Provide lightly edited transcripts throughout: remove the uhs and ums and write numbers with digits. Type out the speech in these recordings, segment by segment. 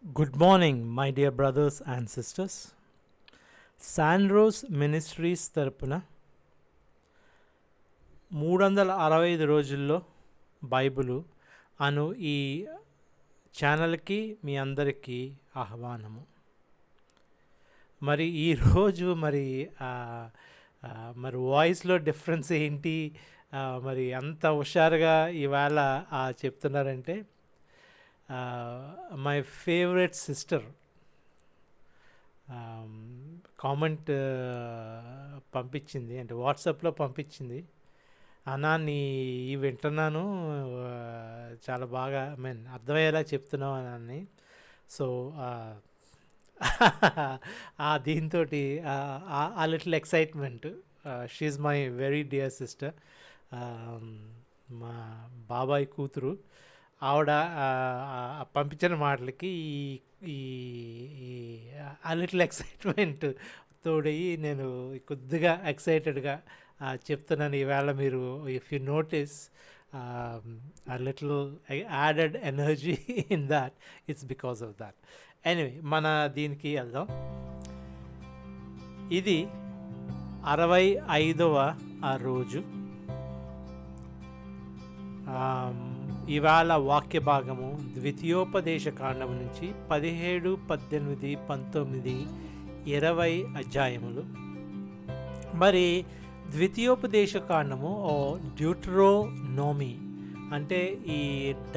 Good morning, my dear brothers and sisters. శాన్రోస్ ministries తరపున 365 రోజుల్లో బైబిలు అను ఈ ఛానల్కి మీ అందరికీ ఆహ్వానము. మరి ఈరోజు ఆ, మరి వాయిస్లో డిఫరెన్స్ ఏంటి, మరి అంత హుషారుగా ఇవాళ చెప్తున్నారంటే మై ఫేవరెట్ సిస్టర్ కామెంట్ పంపించింది, అంటే వాట్సాప్లో పంపించింది. అన్నా నీ వింటున్నాను, చాలా బాగా అర్థమయ్యేలా చెప్తున్నావు అని. సో దీంతో ఆ లిటిల్ ఎక్సైట్మెంట్. షీఈ్ మై వెరీ డియర్ సిస్టర్, మా బాబాయ్ కూతురు. ఆవిడ పంపించిన మాటలకి ఈ ఈ ఆ లిటిల్ ఎక్సైట్మెంట్ తోడయి నేను కొద్దిగా ఎక్సైటెడ్గా చెప్తున్నాను ఈవేళ. మీరు ఇఫ్ యూ నోటీస్ ఆ little added energy in that, it's because of that. Anyway, మన దీనికి వెళ్దాం. ఇది 65వ రోజు. ఇవాళ వాక్య భాగము ద్వితీయోపదేశ కాండము నుంచి 17, 18, 19, 20 అధ్యాయములు. మరి ద్వితీయోపదేశ కాండము డ్యూటరోనోమీ అంటే ఈ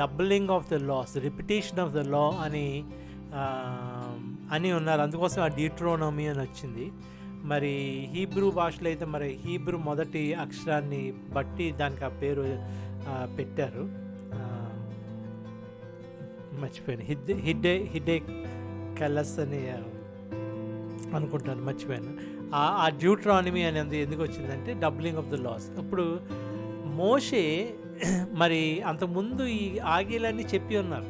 doubling of the laws, repetition of the law అని ఉన్నారు. అందుకోసం ఆ డ్యూటరోనోమీ అని వచ్చింది. మరి హీబ్రూ భాషలో అయితే మరి హీబ్రూ మొదటి అక్షరాన్ని బట్టి దానికి ఆ పేరు పెట్టారు. మర్చిపోయాను, హిడ్డే కలస్ అని అనుకుంటాను, మర్చిపోయాను. ఆ డ్యూట్రానమీ అనేది ఎందుకు వచ్చిందంటే డబ్లింగ్ ఆఫ్ ద లాస్. ఇప్పుడు మోషే మరి అంతకుముందు ఈ ఆజ్ఞలన్నీ చెప్పి ఉన్నారు,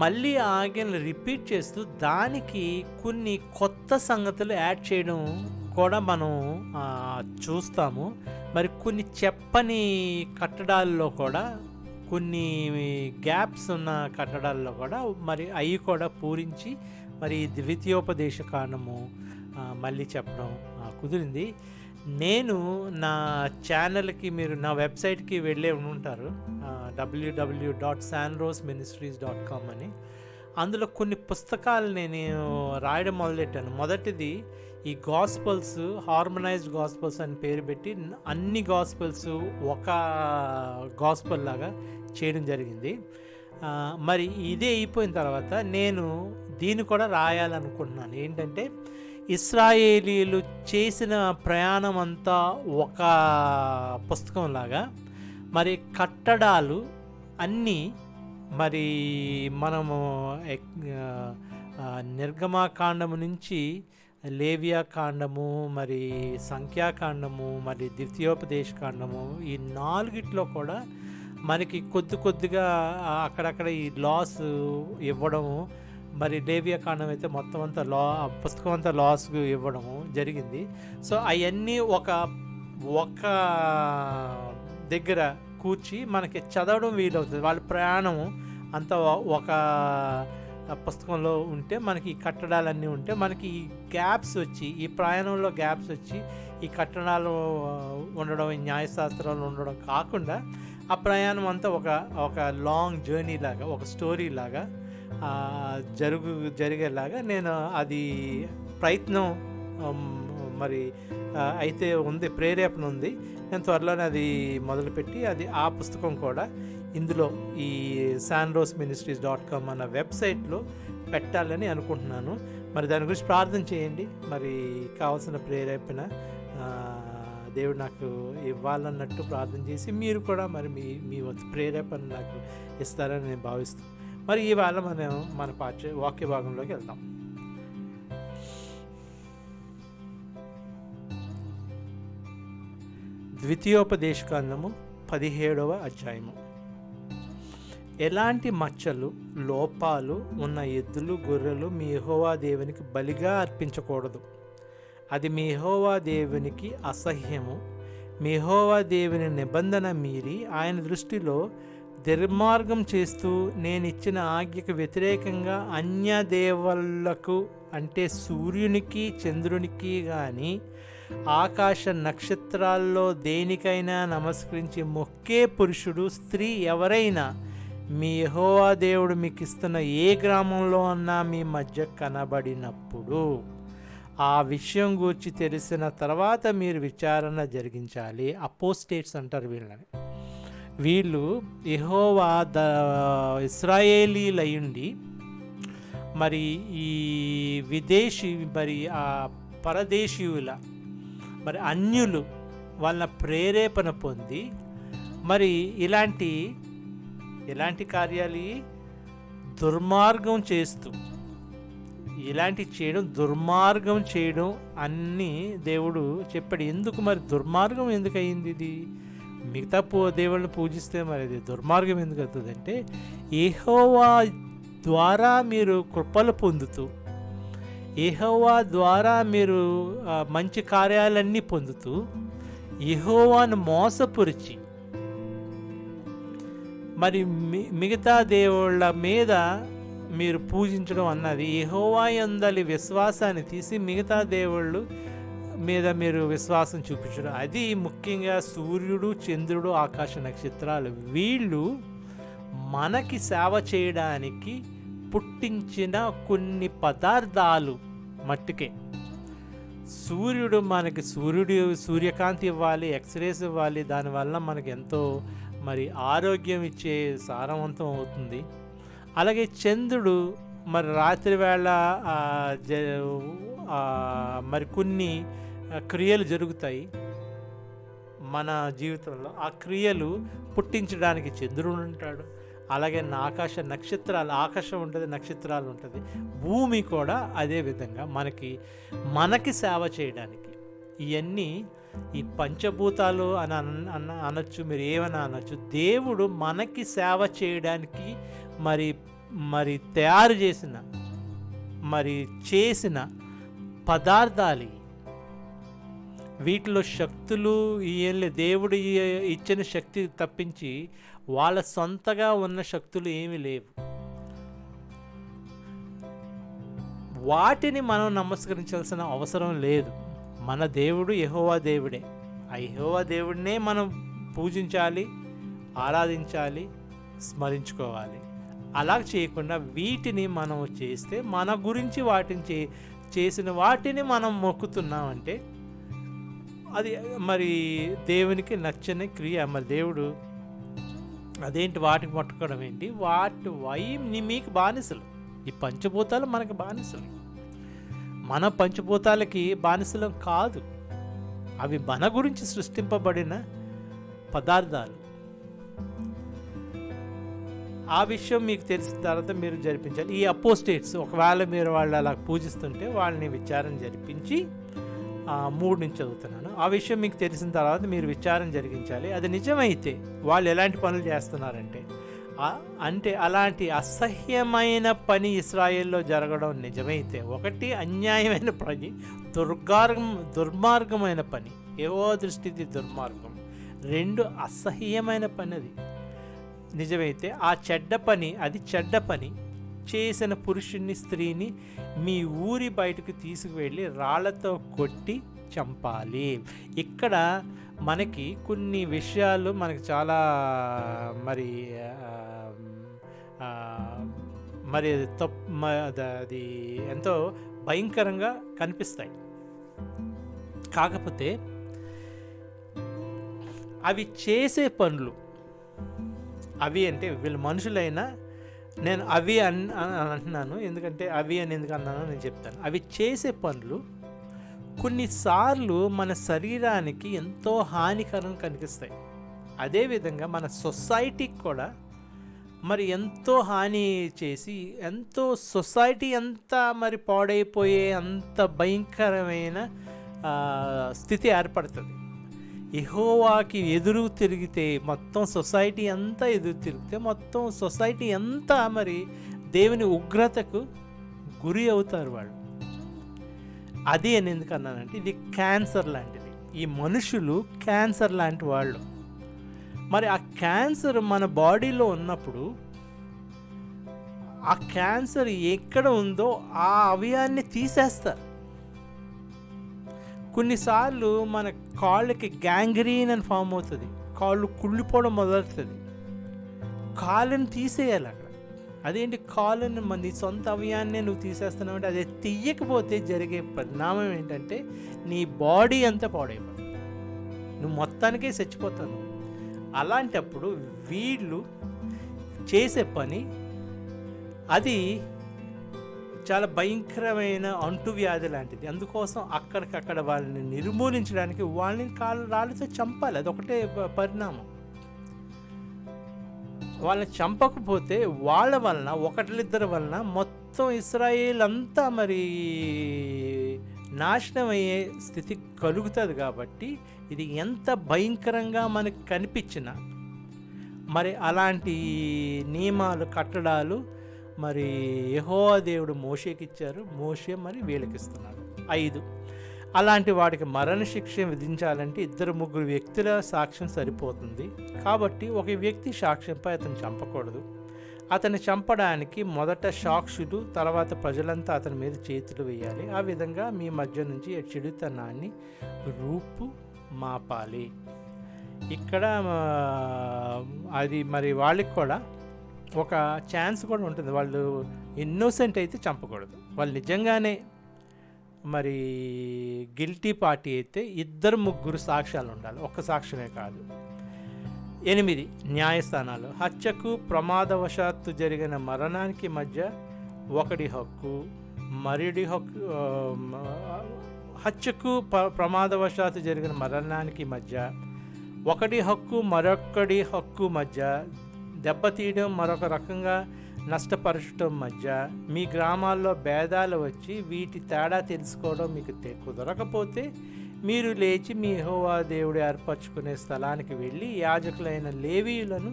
మళ్ళీ ఆ ఆజ్ఞలు రిపీట్ చేస్తూ దానికి కొన్ని కొత్త సంగతులు యాడ్ చేయడం కూడా మనం చూస్తాము. మరి కొన్ని చెప్పని కట్టడాల్లో కూడా, కొన్ని గ్యాప్స్ ఉన్న కట్టడాల్లో కూడా మరి అవి కూడా పూరించి మరి ద్వితీయోపదేశ కాండము మళ్ళీ చెప్పడం కుదిరింది. నేను నా ఛానల్కి, మీరు నా వెబ్సైట్కి వెళ్ళే ఉంటారు, www.sandroseministries.com అని. అందులో కొన్ని పుస్తకాలు నేను రాయడం మొదలెట్టాను. మొదటిది ఈ గాస్పల్స్, హార్మనైజ్డ్ గాస్పల్స్ అని పేరు పెట్టి అన్ని గాస్పల్స్ ఒక గాస్పల్ లాగా చేయడం జరిగింది. మరి ఇదే అయిపోయిన తర్వాత నేను దీన్ని కూడా రాయాలనుకుంటున్నాను. ఏంటంటే ఇశ్రాయేలీలు చేసిన ప్రయాణం అంతా ఒక పుస్తకంలాగా, మరి కట్టడాలు అన్నీ మరి మనము నిర్గమాకాండము నుంచి లేవియాకాండము, మరి సంఖ్యాకాండము, మరి ద్వితీయోపదేశ కాండము, ఈ నాలుగిట్లో కూడా మనకి కొద్దిగా అక్కడక్కడ ఈ లాస్ ఇవ్వడము. మరి లేవియాకాండం అయితే మొత్తం అంతా పుస్తకం అంతా లాస్ ఇవ్వడము జరిగింది. సో అవన్నీ ఒక దగ్గర కూర్చి మనకి చదవడం వీలవుతుంది. వాళ్ళ ప్రయాణం అంతా ఒక పుస్తకంలో ఉంటే, మనకి ఈ కట్టడాలన్నీ ఉంటే, మనకి ఈ గ్యాప్స్ వచ్చి, ఈ ప్రయాణంలో గ్యాప్స్ వచ్చి ఈ కట్టడాలు ఉండడం, ఈ న్యాయశాస్త్రాలు ఉండడం కాకుండా ఆ ప్రయాణం అంతా ఒక లాంగ్ జర్నీ లాగా, ఒక స్టోరీ లాగా జరిగేలాగా నేను అది ప్రయత్నం మరి అయితే ఉంది, ప్రేరేపణ ఉంది. నేను త్వరలోనే అది మొదలుపెట్టి ఆ పుస్తకం కూడా ఇందులో ఈ sandroseministries.com అన్న వెబ్సైట్లో పెట్టాలని అనుకుంటున్నాను. మరి దాని గురించి ప్రార్థన చేయండి. మరి కావాల్సిన ప్రేరేపణ దేవుడు నాకు ఇవ్వాలన్నట్టు ప్రార్థన చేసి మీరు కూడా మరి మీ ప్రేరేపణ నాకు ఇస్తారని నేను భావిస్తాను. మరి ఇవాళ మనం మన వాక్య భాగంలోకి వెళ్దాం. ద్వితీయోపదేశకాండము 17వ అధ్యాయము. ఎలాంటి మచ్చలు, లోపాలు ఉన్న ఎద్దులు, గొర్రెలు మీ యెహోవా దేవునికి బలిగా అర్పించకూడదు. అది మీ యెహోవా దేవునికి అసహ్యము. మీ యెహోవా దేవుని నిబంధన మీరి ఆయన దృష్టిలో దుర్మార్గం చేస్తూ నేను ఇచ్చిన ఆజ్ఞకు వ్యతిరేకంగా అన్య దేవుళ్ళకు అంటే సూర్యునికి చంద్రునికి కానీ ఆకాశ నక్షత్రాల్లో దేనికైనా నమస్కరించి మొక్కే పురుషుడు స్త్రీ ఎవరైనా మీ యెహోవా దేవుడు మీకు ఇస్తున్న ఏ గ్రామంలో అన్నా మీ మధ్య కనబడినప్పుడు ఆ విషయం గురించి తెలిసిన తర్వాత మీరు విచారణ జరిగించాలి. అపోస్టేట్స్ అంటారు వీళ్ళని. వీళ్ళు యెహోవా ఇశ్రాయేలీలయుండి మరి ఈ విదేశీ మరి ఆ పరదేశీయుల మరి అన్యులు వాళ్ళ ప్రేరేపణ పొంది మరి ఇలాంటి కార్యాలు దుర్మార్గం చేస్తూ దుర్మార్గం చేయడం అన్నీ దేవుడు చెప్పాడు. ఎందుకు మరి దుర్మార్గం ఎందుకు అయింది? ఇది మిగతా దేవుళ్ళని పూజిస్తే మరి అది దుర్మార్గం ఎందుకు అవుతుంది అంటే, యెహోవా ద్వారా మీరు కృపలు పొందుతూ, యెహోవా ద్వారా మీరు మంచి కార్యాలన్నీ పొందుతూ యెహోవాను మోసపురిచి మరి మిగతా దేవుళ్ళ మీద మీరు పూజించడం అన్నది యెహోవా యందలి విశ్వాసాన్ని తీసి మిగతా దేవుళ్ళు మీద మీరు విశ్వాసం చూపించడం. అది ముఖ్యంగా సూర్యుడు, చంద్రుడు, ఆకాశ నక్షత్రాలు వీళ్ళు మనకి సేవ చేయడానికి పుట్టించిన కొన్ని పదార్థాలు మట్టుకే. సూర్యుడు మనకి సూర్యకాంతి ఇవ్వాలి, ఎక్స్రేస్ ఇవ్వాలి, దానివల్ల మనకి ఎంతో మరి ఆరోగ్యం ఇచ్చే సారవంతం అవుతుంది. అలాగే చంద్రుడు మరి రాత్రి వేళ మరి కొన్ని క్రియలు జరుగుతాయి మన జీవితంలో. ఆ క్రియలు పుట్టించడానికి చంద్రుడు ఉంటాడు. అలాగే ఆకాశ నక్షత్రాలు, ఆకాశం ఉంటుంది, నక్షత్రాలు ఉంటుంది. భూమి కూడా అదే విధంగా మనకి సేవ చేయడానికి. ఇవన్నీ ఈ పంచభూతాలు అని అనొచ్చు, మీరు ఏమైనా అనొచ్చు. దేవుడు మనకి సేవ చేయడానికి మరి తయారు చేసిన పదార్థాలు. వీటిలో శక్తులు దేవుడు ఇచ్చిన శక్తి తప్పించి వాళ్ళ సొంతగా ఉన్న శక్తులు ఏమీ లేవు. వాటిని మనం నమస్కరించాల్సిన అవసరం లేదు. మన దేవుడు యెహోవా దేవుడే. ఆ యెహోవా దేవుడినే మనం పూజించాలి, ఆరాధించాలి, స్మరించుకోవాలి. అలా చేయకుండా వీటిని మనం చేస్తే, మన గురించి చేసిన వాటిని మనం మొక్కుతున్నామంటే అది మరి దేవునికి నచ్చని క్రియ. మరి దేవుడు అదేంటి వాటికి మొట్టుకోవడం ఏంటి? మీకు బానిసలు. ఈ పంచభూతాలు మనకు బానిసలు. మన పంచభూతాలకి బానిసలం కాదు. అవి మన గురించి సృష్టింపబడిన పదార్థాలు. ఆ విషయం మీకు తెలిసిన తర్వాత మీరు జరిపించాలి. ఈ అపోస్టేట్స్ ఒకవేళ మీరు వాళ్ళు అలా పూజిస్తుంటే వాళ్ళని విచారణ జరిపించి 3 నుంచి చదువుతున్నాను. ఆ విషయం మీకు తెలిసిన తర్వాత మీరు విచారణ జరిగించాలి. అది నిజమైతే వాళ్ళు ఎలాంటి పనులు చేస్తున్నారంటే అలాంటి అసహ్యమైన పని ఇశ్రాయేల్లో జరగడం నిజమైతే, ఒకటి అన్యాయమైన పని, దుర్మార్గమైన పని, ఏవో దృష్టిది దుర్మార్గం. 2 అసహ్యమైన పని అది నిజమైతే, అది చెడ్డ పని చేసిన పురుషుణ్ణి, స్త్రీని మీ ఊరి బయటకు తీసుకువెళ్ళి రాళ్లతో కొట్టి చంపాలి. ఇక్కడ మనకి కొన్ని విషయాలు మనకి చాలా అది ఎంతో భయంకరంగా కనిపిస్తాయి. కాకపోతే అవి చేసే పనులు, అవి అంటే వీళ్ళు మనుషులైనా, నేను అవి అంటున్నాను ఎందుకంటే అవి అని ఎందుకు అన్నానో నేను చెప్తాను. అవి చేసే పనులు కొన్నిసార్లు మన శరీరానికి ఎంతో హానికరం కనిపిస్తాయి. అదేవిధంగా మన సొసైటీకి కూడా మరి ఎంతో హాని చేసి సొసైటీ అంతా మరి పాడైపోయే అంత భయంకరమైన స్థితి ఏర్పడుతుంది. యెహోవాకి ఎదురు తిరిగితే మొత్తం సొసైటీ అంతా ఎదురు తిరిగితే మొత్తం సొసైటీ అంతా మరి దేవుని ఉగ్రతకు గురి అవుతారు వాళ్ళు. అది అని ఎందుకు అన్నానంటే ఇది క్యాన్సర్ లాంటిది. ఈ మనుషులు క్యాన్సర్ లాంటి వాళ్ళు. మరి ఆ క్యాన్సర్ మన బాడీలో ఉన్నప్పుడు ఆ క్యాన్సర్ ఎక్కడ ఉందో ఆ అవయాన్ని తీసేస్తారు. కొన్నిసార్లు మన కాళ్ళకి గ్యాంగ్రీన్ అని ఫామ్ అవుతుంది, కాళ్ళు కుళ్ళిపోవడం మొదలవుతుంది. కాళ్ళని తీసేయాలి అక్కడ. అదేంటి కాళ్ళని నీ సొంత అవయాన్నే నువ్వు తీసేస్తున్నావు అంటే, అది తీయకపోతే జరిగే పరిణామం ఏంటంటే నీ బాడీ అంతా పాడైపోతుంది, నువ్వు మొత్తానికే చచ్చిపోతావు. అలాంటప్పుడు వీళ్ళు చేసే పని అది చాలా భయంకరమైన అంటువ్యాధి లాంటిది. అందుకోసం అక్కడికక్కడ వాళ్ళని నిర్మూలించడానికి వాళ్ళని రాళ్ళతో చంపాలి. అదొకటే పరిణామం. వాళ్ళని చంపకపోతే వాళ్ళ వలన, ఒకటిద్దరి వలన మొత్తం ఇశ్రాయేల్ అంతా మరి నాశనం అయ్యే స్థితి కలుగుతుంది. కాబట్టి ఇది ఎంత భయంకరంగా మనకు కనిపించినా మరి అలాంటి నియమాలు, కట్టడాలు మరి యెహోవా దేవుడు మోషేకి ఇచ్చారు. మోషే మరి వీళ్ళకిస్తున్నాడు. 5, అలాంటి వాడికి మరణశిక్ష విధించాలంటే 2-3 వ్యక్తుల సాక్ష్యం సరిపోతుంది. కాబట్టి ఒక వ్యక్తి సాక్ష్యంపై అతను చంపకూడదు. అతన్ని చంపడానికి మొదట సాక్షులు, తర్వాత ప్రజలంతా అతని మీద చేతులు వేయాలి. ఆ విధంగా మీ మధ్య నుంచి చెడుతనాన్ని రూపు మాపాలి. ఇక్కడ అది మరి వాళ్ళకి కూడా ఒక ఛాన్స్ కూడా ఉంటుంది. వాళ్ళు ఇన్నోసెంట్ అయితే చంపకూడదు. వాళ్ళు నిజంగానే మరి గిల్టీ పార్టీ అయితే 2-3 సాక్ష్యాలు ఉండాలి, ఒక్క సాక్ష్యమే కాదు. 8, న్యాయస్థానాలు. హత్యకు ప్రమాదవశాత్తు జరిగిన మరణానికి మధ్య ఒకడి హక్కు, మరుడి హక్కు. హత్యకు ప్రమాదవశాత్తు జరిగిన మరణానికి మధ్య ఒకడి హక్కు మరొకడి హక్కు మధ్య, దెబ్బతీయడం, మరొక రకంగా నష్టపరచడం మధ్య మీ గ్రామాల్లో భేదాలు వచ్చి వీటి తేడా తెలుసుకోవడం మీకు కుదరకపోతే మీరు లేచి మీ యెహోవా దేవుడు ఏర్పరచుకునే స్థలానికి వెళ్ళి యాజకులైన లేవీయులను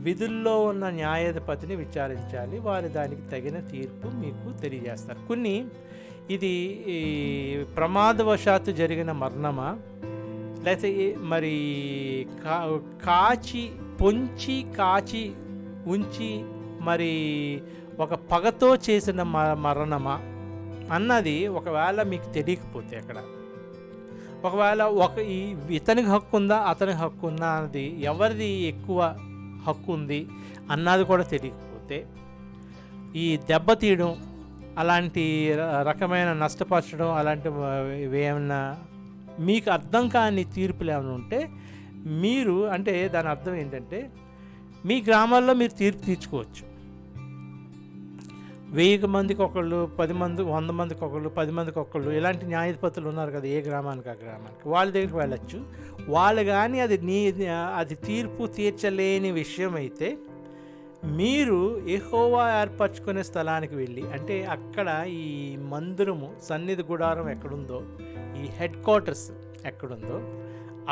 విధుల్లో ఉన్న న్యాయాధిపతిని విచారించాలి. వారు దానికి తగిన తీర్పు మీకు తెలియజేస్తారు. కొన్ని ఇది ప్రమాదవశాత్తు జరిగిన మరణమా, లేకపోతే మరి కాచి ఉంచి మరి ఒక పగతో చేసిన మరణమా అన్నది ఒకవేళ మీకు తెలియకపోతే, అక్కడ ఒకవేళ ఇతనికి హక్కు ఉందా అతనికి హక్కు ఉందా అన్నది, ఎవరిది ఎక్కువ హక్కు ఉంది అన్నది కూడా తెలియకపోతే, ఈ దెబ్బతీయడం, అలాంటి రకమైన నష్టపరచడం, అలాంటివి ఏమన్నా మీకు అర్థం కాని తీర్పులు ఏమైనా ఉంటే మీరు, అంటే దాని అర్థం ఏంటంటే మీ గ్రామాల్లో మీరు తీర్పు తీర్చుకోవచ్చు. 1000 మందికి ఒకళ్ళు, 10 మంది, 100 మందికి ఒకళ్ళు, 10 మందికి ఒకళ్ళు, ఇలాంటి న్యాయాధిపతులు ఉన్నారు కదా, ఏ గ్రామానికి ఆ గ్రామానికి వాళ్ళ దగ్గరికి వెళ్ళచ్చు. వాళ్ళు కానీ అది తీర్పు తీర్చలేని విషయం అయితే మీరు యెహోవా ఏర్పరచుకునే స్థలానికి వెళ్ళి, అంటే అక్కడ ఈ మందిరము, సన్నిధి గుడారం ఎక్కడుందో, ఈ హెడ్ క్వార్టర్స్ ఎక్కడుందో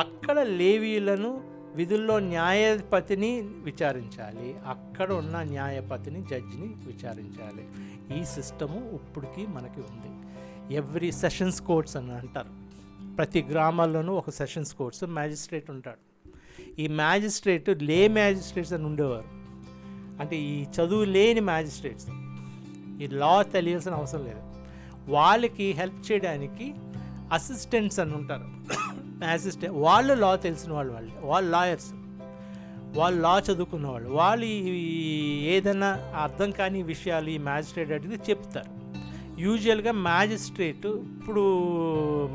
అక్కడ లేవీయులను, విధుల్లో న్యాయపతిని విచారించాలి. అక్కడ ఉన్న న్యాయపతిని, జడ్జిని విచారించాలి. ఈ సిస్టము ఇప్పటికీ మనకి ఉంది. ఎవ్రీ సెషన్స్ కోర్ట్స్ అని అంటారు. ప్రతి గ్రామాల్లోనూ ఒక సెషన్స్ కోర్ట్స్, మ్యాజిస్ట్రేట్ ఉంటాడు. ఈ మ్యాజిస్ట్రేట్ లే మ్యాజిస్ట్రేట్స్ అని ఉండేవారు. అంటే ఈ చదువు లేని మ్యాజిస్ట్రేట్స్, ఈ లా తెలియాల్సిన అవసరం లేదు. వాళ్ళకి హెల్ప్ చేయడానికి అసిస్టెంట్స్ అని ఉంటారు. వాళ్ళు లా తెలిసిన వాళ్ళు లాయర్స్, వాళ్ళు లా చదువుకున్న వాళ్ళు ఏదైనా అర్థం కాని విషయాలు ఈ మ్యాజిస్ట్రేట్ అడిగితే చెప్తారు. యూజువల్గా మ్యాజిస్ట్రేట్, ఇప్పుడు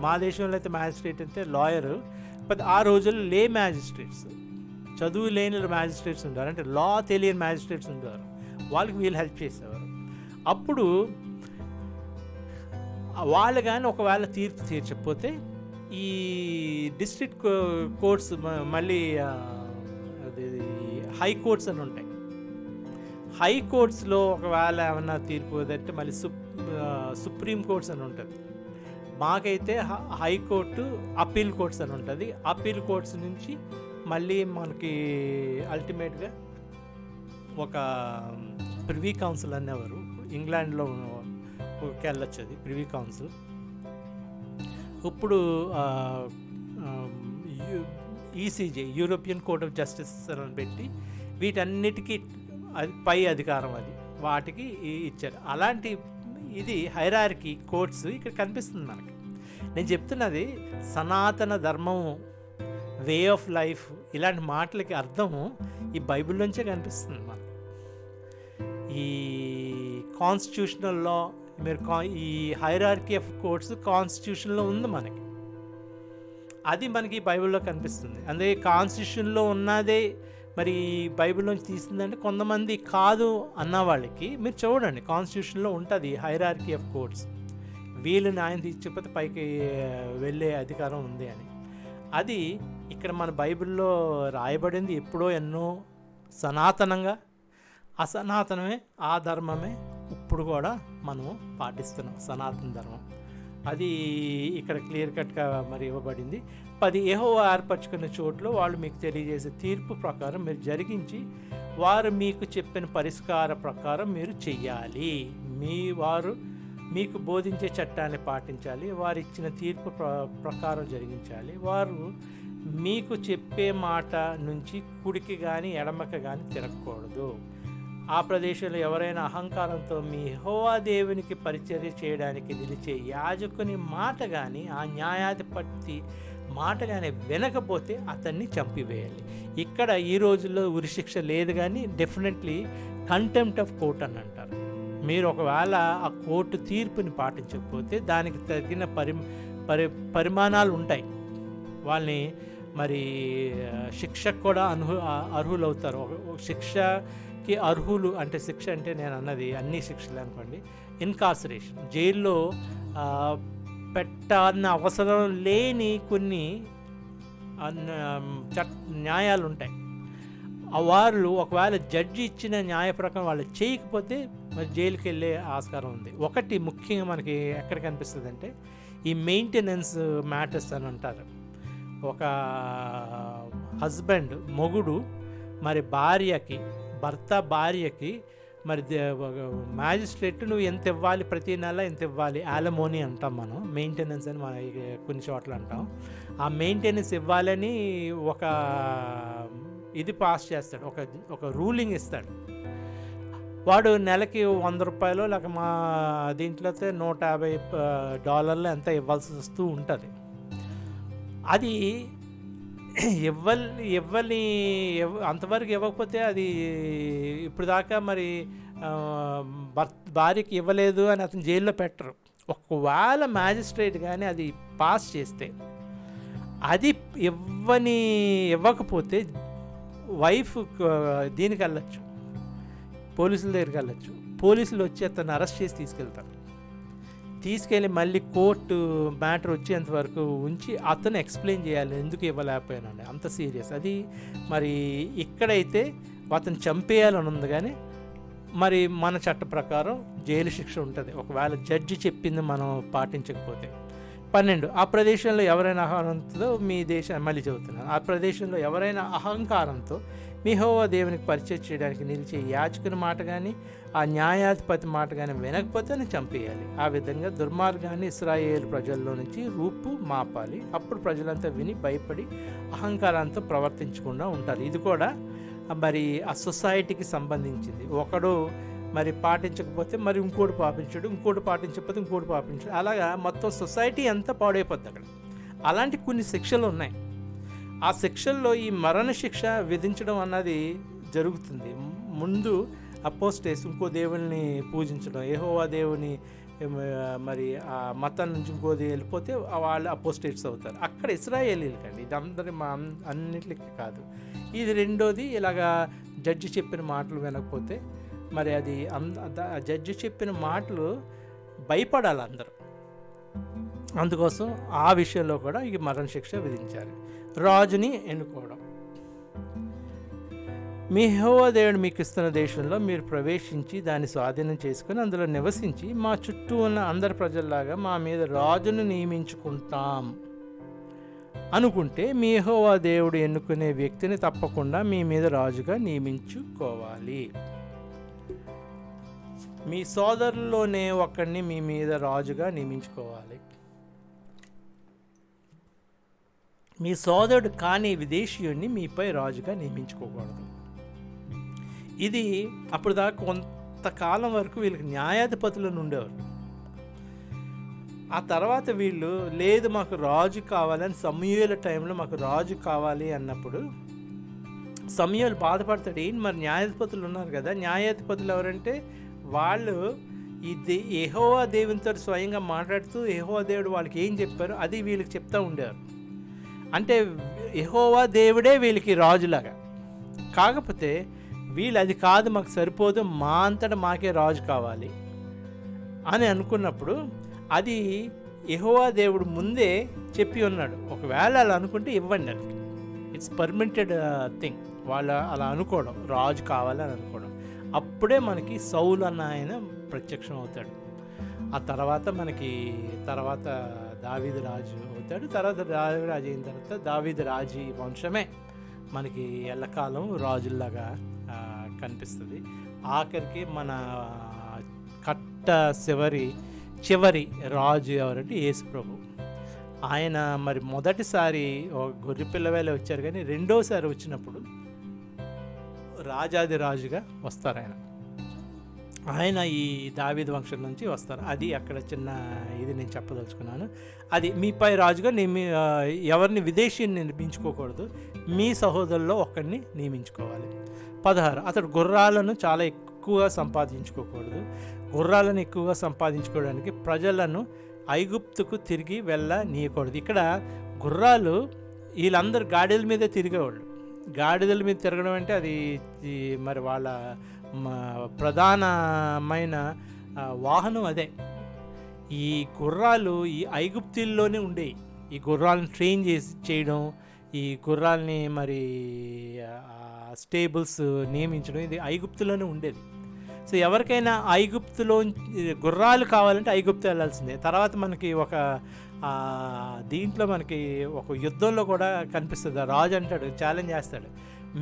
మా దేశంలో అయితే మ్యాజిస్ట్రేట్ అంటే లాయరు, ఆ రోజుల్లో లే మ్యాజిస్ట్రేట్స్, చదువు లేని మ్యాజిస్ట్రేట్స్ ఉంటారు, అంటే లా తెలియని మ్యాజిస్ట్రేట్స్ ఉంటారు. వాళ్ళకి వీళ్ళు హెల్ప్ చేసేవారు. అప్పుడు వాళ్ళు కానీ ఒకవేళ తీర్పు తీర్చకపోతే ఈ డిస్ట్రిక్ట్ కోర్ట్స్, మళ్ళీ అది హై కోర్ట్స్ అని ఉంటాయి. హై కోర్ట్స్లో ఒకవేళ ఏమన్నా తీర్పు అంటే మళ్ళీ సుప్రీం కోర్ట్స్ అని ఉంటుంది. మాకైతే హైకోర్టు, అప్పీల్ కోర్ట్స్ అని ఉంటుంది. అప్పీల్ కోర్ట్స్ నుంచి మళ్ళీ మనకి అల్టిమేట్గా ఒక ప్రివీ కౌన్సిల్ అనేవారు, ఇంగ్లాండ్లో వెళ్ళొచ్చు, అది ప్రివీ కౌన్సిల్. ఇప్పుడు ఈసీజే, యూరోపియన్ కోర్ట్ ఆఫ్ జస్టిస్ అని పెట్టి వీటన్నిటికీ పై అధికారం అది వాటికి ఇచ్చారు. అలాంటి ఇది హైరార్కీ కోర్ట్స్ ఇక్కడ కనిపిస్తుంది మనకి. నేను చెప్తున్నది సనాతన ధర్మము, వే ఆఫ్ లైఫ్, ఇలాంటి మాటలకి అర్థము ఈ బైబిల్లోంచే కనిపిస్తుంది మనకి. ఈ కాన్స్టిట్యూషనల్ లా, మీరు ఈ హైరార్కీ ఆఫ్ కోర్ట్స్ కాన్స్టిట్యూషన్లో ఉంది మనకి, అది మనకి బైబిల్లో కనిపిస్తుంది. అందుకే కాన్స్టిట్యూషన్లో ఉన్నదే మరి బైబిల్లోంచి తీసిందంటే కొంతమంది కాదు అన్న వాళ్ళకి మీరు చూడండి, కాన్స్టిట్యూషన్లో ఉంటుంది హైరార్కీ ఆఫ్ కోర్ట్స్, వీళ్ళు న్యాయం తీర్చకపోతే పైకి వెళ్ళే అధికారం ఉంది అని. అది ఇక్కడ మన బైబిల్లో రాయబడింది ఎప్పుడో ఎన్నో సనాతనంగా. అసనాతనమే ఆ ధర్మమే ఇప్పుడు కూడా మనం పాటిస్తున్నాం, సనాతన ధర్మం. అది ఇక్కడ క్లియర్ కట్గా మరి ఇవ్వబడింది. 10 యెహోవా ఏర్పరచుకున్న చోట్ల వాళ్ళు మీకు తెలియజేసే తీర్పు ప్రకారం మీరు జరిగించి వారు మీకు చెప్పిన పరిష్కార ప్రకారం మీరు చెయ్యాలి. వారు మీకు బోధించే చట్టాన్ని పాటించాలి, వారు ఇచ్చిన తీర్పు ప్రకారం జరిగించాలి. వారు మీకు చెప్పే మాట నుంచి కుడికి కానీ ఎడమకి కానీ తిరగకూడదు. ఆ ప్రదేశంలో ఎవరైనా అహంకారంతో మీ యెహోవా దేవునికి పరిచర్య చేయడానికి నిలిచే యాజకుని మాట కానీ ఆ న్యాయాధిపతి మాట కానీ వినకపోతే అతన్ని చంపివేయాలి. ఇక్కడ ఈ రోజుల్లో ఉరిశిక్ష లేదు, కానీ డెఫినెట్లీ కంటెంప్ట్ ఆఫ్ కోర్ట్ అని అంటారు. మీరు ఒకవేళ ఆ కోర్టు తీర్పుని పాటించకపోతే దానికి తగిన పరిమాణాలు ఉంటాయి. వాళ్ళని మరి శిక్షకు కూడా అర్హులవుతారు. శిక్షకి అర్హులు అంటే, శిక్ష అంటే నేను అన్నది అన్ని శిక్షలు అనుకోండి, ఇన్కార్సరేషన్, జైల్లో పెట్టాలన్న అవసరం లేని కొన్ని న్యాయాలు ఉంటాయి. వాళ్ళు ఒకవేళ జడ్జి ఇచ్చిన న్యాయ ప్రకారం వాళ్ళు చేయకపోతే మరి జైలుకి వెళ్ళే ఆస్కారం ఉంది. ఒకటి ముఖ్యంగా మనకి ఎక్కడ కనిపిస్తుంది అంటే ఈ మెయింటెనెన్స్ మ్యాటర్స్ అని అంటారు. ఒక హస్బెండ్, మొగుడు మరి భర్త భార్యకి మరి మ్యాజిస్ట్రేట్ నువ్వు ఎంత ఇవ్వాలి, ప్రతి నెల ఎంత ఇవ్వాలి, యాలమోనీ అంటాం మనం, మెయింటెనెన్స్ అని మన కొన్ని చోట్ల అంటాం. ఆ మెయింటెనెన్స్ ఇవ్వాలని ఒక ఇది పాస్ చేస్తాడు, ఒక రూలింగ్ ఇస్తాడు. వాడు నెలకి $100 లేక మా దీంట్లో అయితే $150 ఎంత ఇవ్వాల్సి వస్తూ ఉంటుంది. అది అంతవరకు ఇవ్వకపోతే అది ఇప్పుడు దాకా మరి భార్యకి ఇవ్వలేదు అని అతను జైల్లో పెట్టరు. ఒకవేళ మ్యాజిస్ట్రేట్ కానీ అది పాస్ చేస్తే, అది ఇవ్వకపోతే వైఫ్ దీనికి వెళ్ళచ్చు, పోలీసుల దగ్గరికి వెళ్ళచ్చు. పోలీసులు వచ్చి అతను అరెస్ట్ చేసి తీసుకెళ్ళి మళ్ళీ కోర్టు మ్యాటర్ వచ్చేంతవరకు ఉంచి అతను ఎక్స్ప్లెయిన్ చేయాలి ఎందుకు ఇవ్వలేకపోయానండి, అంత సీరియస్ అది. మరి ఇక్కడైతే అతను చంపేయాలని ఉంది, కానీ మరి మన చట్ట ప్రకారం జైలు శిక్ష ఉంటుంది ఒకవేళ జడ్జి చెప్పింది మనం పాటించకపోతే. 12 ఆ ప్రదేశంలో ఎవరైనా అహంకారంతో మీ మళ్ళీ చెబుతున్నాను, ఆ ప్రదేశంలో ఎవరైనా అహంకారంతో మీ యెహోవా దేవునికి పరిచయం చేయడానికి నిలిచే యాజకుని మాట కానీ ఆ న్యాయాధిపతి మాట కానీ వినకపోతే చంపేయాలి. ఆ విధంగా దుర్మార్గాన్ని ఇశ్రాయేలు ప్రజల్లో నుంచి రూపు మాపాలి. అప్పుడు ప్రజలంతా విని భయపడి అహంకారంతో ప్రవర్తించకుండా ఉంటారు. ఇది కూడా మరి ఆ సొసైటీకి సంబంధించింది. ఒకడు మరి పాటించకపోతే మరి ఇంకోటి పాటించడు, ఇంకోటి పాటించకపోతే ఇంకోటి పాటించడు, అలాగా మొత్తం సొసైటీ అంతా పాడైపోద్ది అక్కడ. అలాంటి కొన్ని శిక్షలు ఉన్నాయి. ఆ శిక్షల్లో ఈ మరణ శిక్ష విధించడం అన్నది జరుగుతుంది. ముందు అపోస్టేట్స్ ఇంకో దేవుల్ని పూజించడం, యెహోవా దేవుని మరి ఆ మతం నుంచి ఇంకోది వెళ్ళిపోతే వాళ్ళు అపోస్టేట్స్ అవుతారు. అక్కడ ఇశ్రాయేలీలకండి, ఇది అందరి అన్నిటికీ కాదు. ఇది రెండోది, ఇలాగా జడ్జి చెప్పిన మాటలు వినకపోతే మరి అది జడ్జి చెప్పిన మాటలు భయపడాలి అందరూ. అందుకోసం ఆ విషయంలో కూడా ఈ మరణ శిక్ష విధించారు. రాజుని ఎన్నుకోవడం, మీ యెహోవా దేవుడు మీకు ఇస్తున్న దేశంలో మీరు ప్రవేశించి దాన్ని స్వాధీనం చేసుకుని అందులో నివసించి మా చుట్టూ ఉన్న అందరి ప్రజల్లాగా మా మీద రాజును నియమించుకుంటాం అనుకుంటే మీ యెహోవా దేవుడు ఎన్నుకునే వ్యక్తిని తప్పకుండా మీ మీద రాజుగా నియమించుకోవాలి. మీ సోదరుల్లోనే ఒకరిని మీ మీద రాజుగా నియమించుకోవాలి. మీ సోదరుడు కాని విదేశీయుడిని మీపై రాజుగా నియమించుకోకూడదు. ఇది అప్పుడు దాకా కొంతకాలం వరకు వీళ్ళకి న్యాయాధిపతులను ఉండేవారు. ఆ తర్వాత వీళ్ళు లేదు మాకు రాజు కావాలని సమూయేలు టైంలో మాకు రాజు కావాలి అన్నప్పుడు సమూయేలు బాధపడతాడు. ఏంటి మరి న్యాయాధిపతులు ఉన్నారు కదా, న్యాయాధిపతులు ఎవరంటే వాళ్ళు యెహోవా దేవునితో స్వయంగా మాట్లాడుతూ యెహోవా దేవుడు వాళ్ళకి ఏం చెప్పారో అది వీళ్ళకి చెప్తూ ఉండేవారు. అంటే యెహోవా దేవుడే వీళ్ళకి రాజులాగా. కాకపోతే వీళ్ళు అది కాదు మాకు సరిపోదు, మా అంతటా మాకే రాజు కావాలి అని అనుకున్నప్పుడు అది యెహోవా దేవుడు ముందే చెప్పి ఉన్నాడు. ఒకవేళ అలా అనుకుంటే ఇవ్వండి అని. It's permitted thing. వాళ్ళు అలా అనుకోవడం, రాజు కావాలని అనుకోవడం. అప్పుడే మనకి సౌలు అన్న ఆయన ప్రత్యక్షం అవుతాడు. ఆ తర్వాత దావీదు రాజు అవుతాడు. తర్వాత దావీదు రాజు అయిన తర్వాత దావీదు రాజు వంశమే మనకి ఎల్లకాలం రాజుల్లాగా కనిపిస్తుంది. ఆఖరికి మన కట్ట చివరి రాజు ఎవరంటే యేసు ప్రభు. ఆయన మరి మొదటిసారి గొర్రె పిల్లవేళ వచ్చారు, కానీ రెండోసారి వచ్చినప్పుడు రాజాది రాజుగా వస్తారు. ఆయన ఈ దావీదు వంశం నుంచి వస్తారు. అది అక్కడ చిన్న ఇది నేను చెప్పదలుచుకున్నాను. అది మీపై రాజుగా ఎవరిని విదేశీని నియమించుకోకూడదు, మీ సహోదరుల్లో ఒకరిని నియమించుకోవాలి. 16 అతడు గుర్రాలను చాలా ఎక్కువగా సంపాదించుకోకూడదు. గుర్రాలను ఎక్కువగా సంపాదించుకోవడానికి ప్రజలను ఐగుప్తుకు తిరిగి వెళ్ళనీయకూడదు. ఇక్కడ గుర్రాలు వీళ్ళందరూ గాడిదల మీదే తిరిగేవాళ్ళు. గాడిదల మీద తిరగడం అంటే అది మరి వాళ్ళ ప్రధానమైన వాహనం అదే. ఈ గుర్రాలు ఈ ఐగుప్తుల్లోనే ఉండేవి. ఈ గుర్రాలను ట్రైన్ చేయడం, ఈ గుర్రాలని మరి స్టేబుల్స్ నియమించడం, ఇది ఐగుప్తులోనే ఉండేది. సో ఎవరికైనా ఐగుప్తులో గుర్రాలు కావాలంటే ఐగుప్తు వెళ్ళాల్సిందే. తర్వాత మనకి దీంట్లో మనకి ఒక యుద్ధంలో కూడా కనిపిస్తుంది. రాజు అంటాడు, ఛాలెంజ్ చేస్తాడు,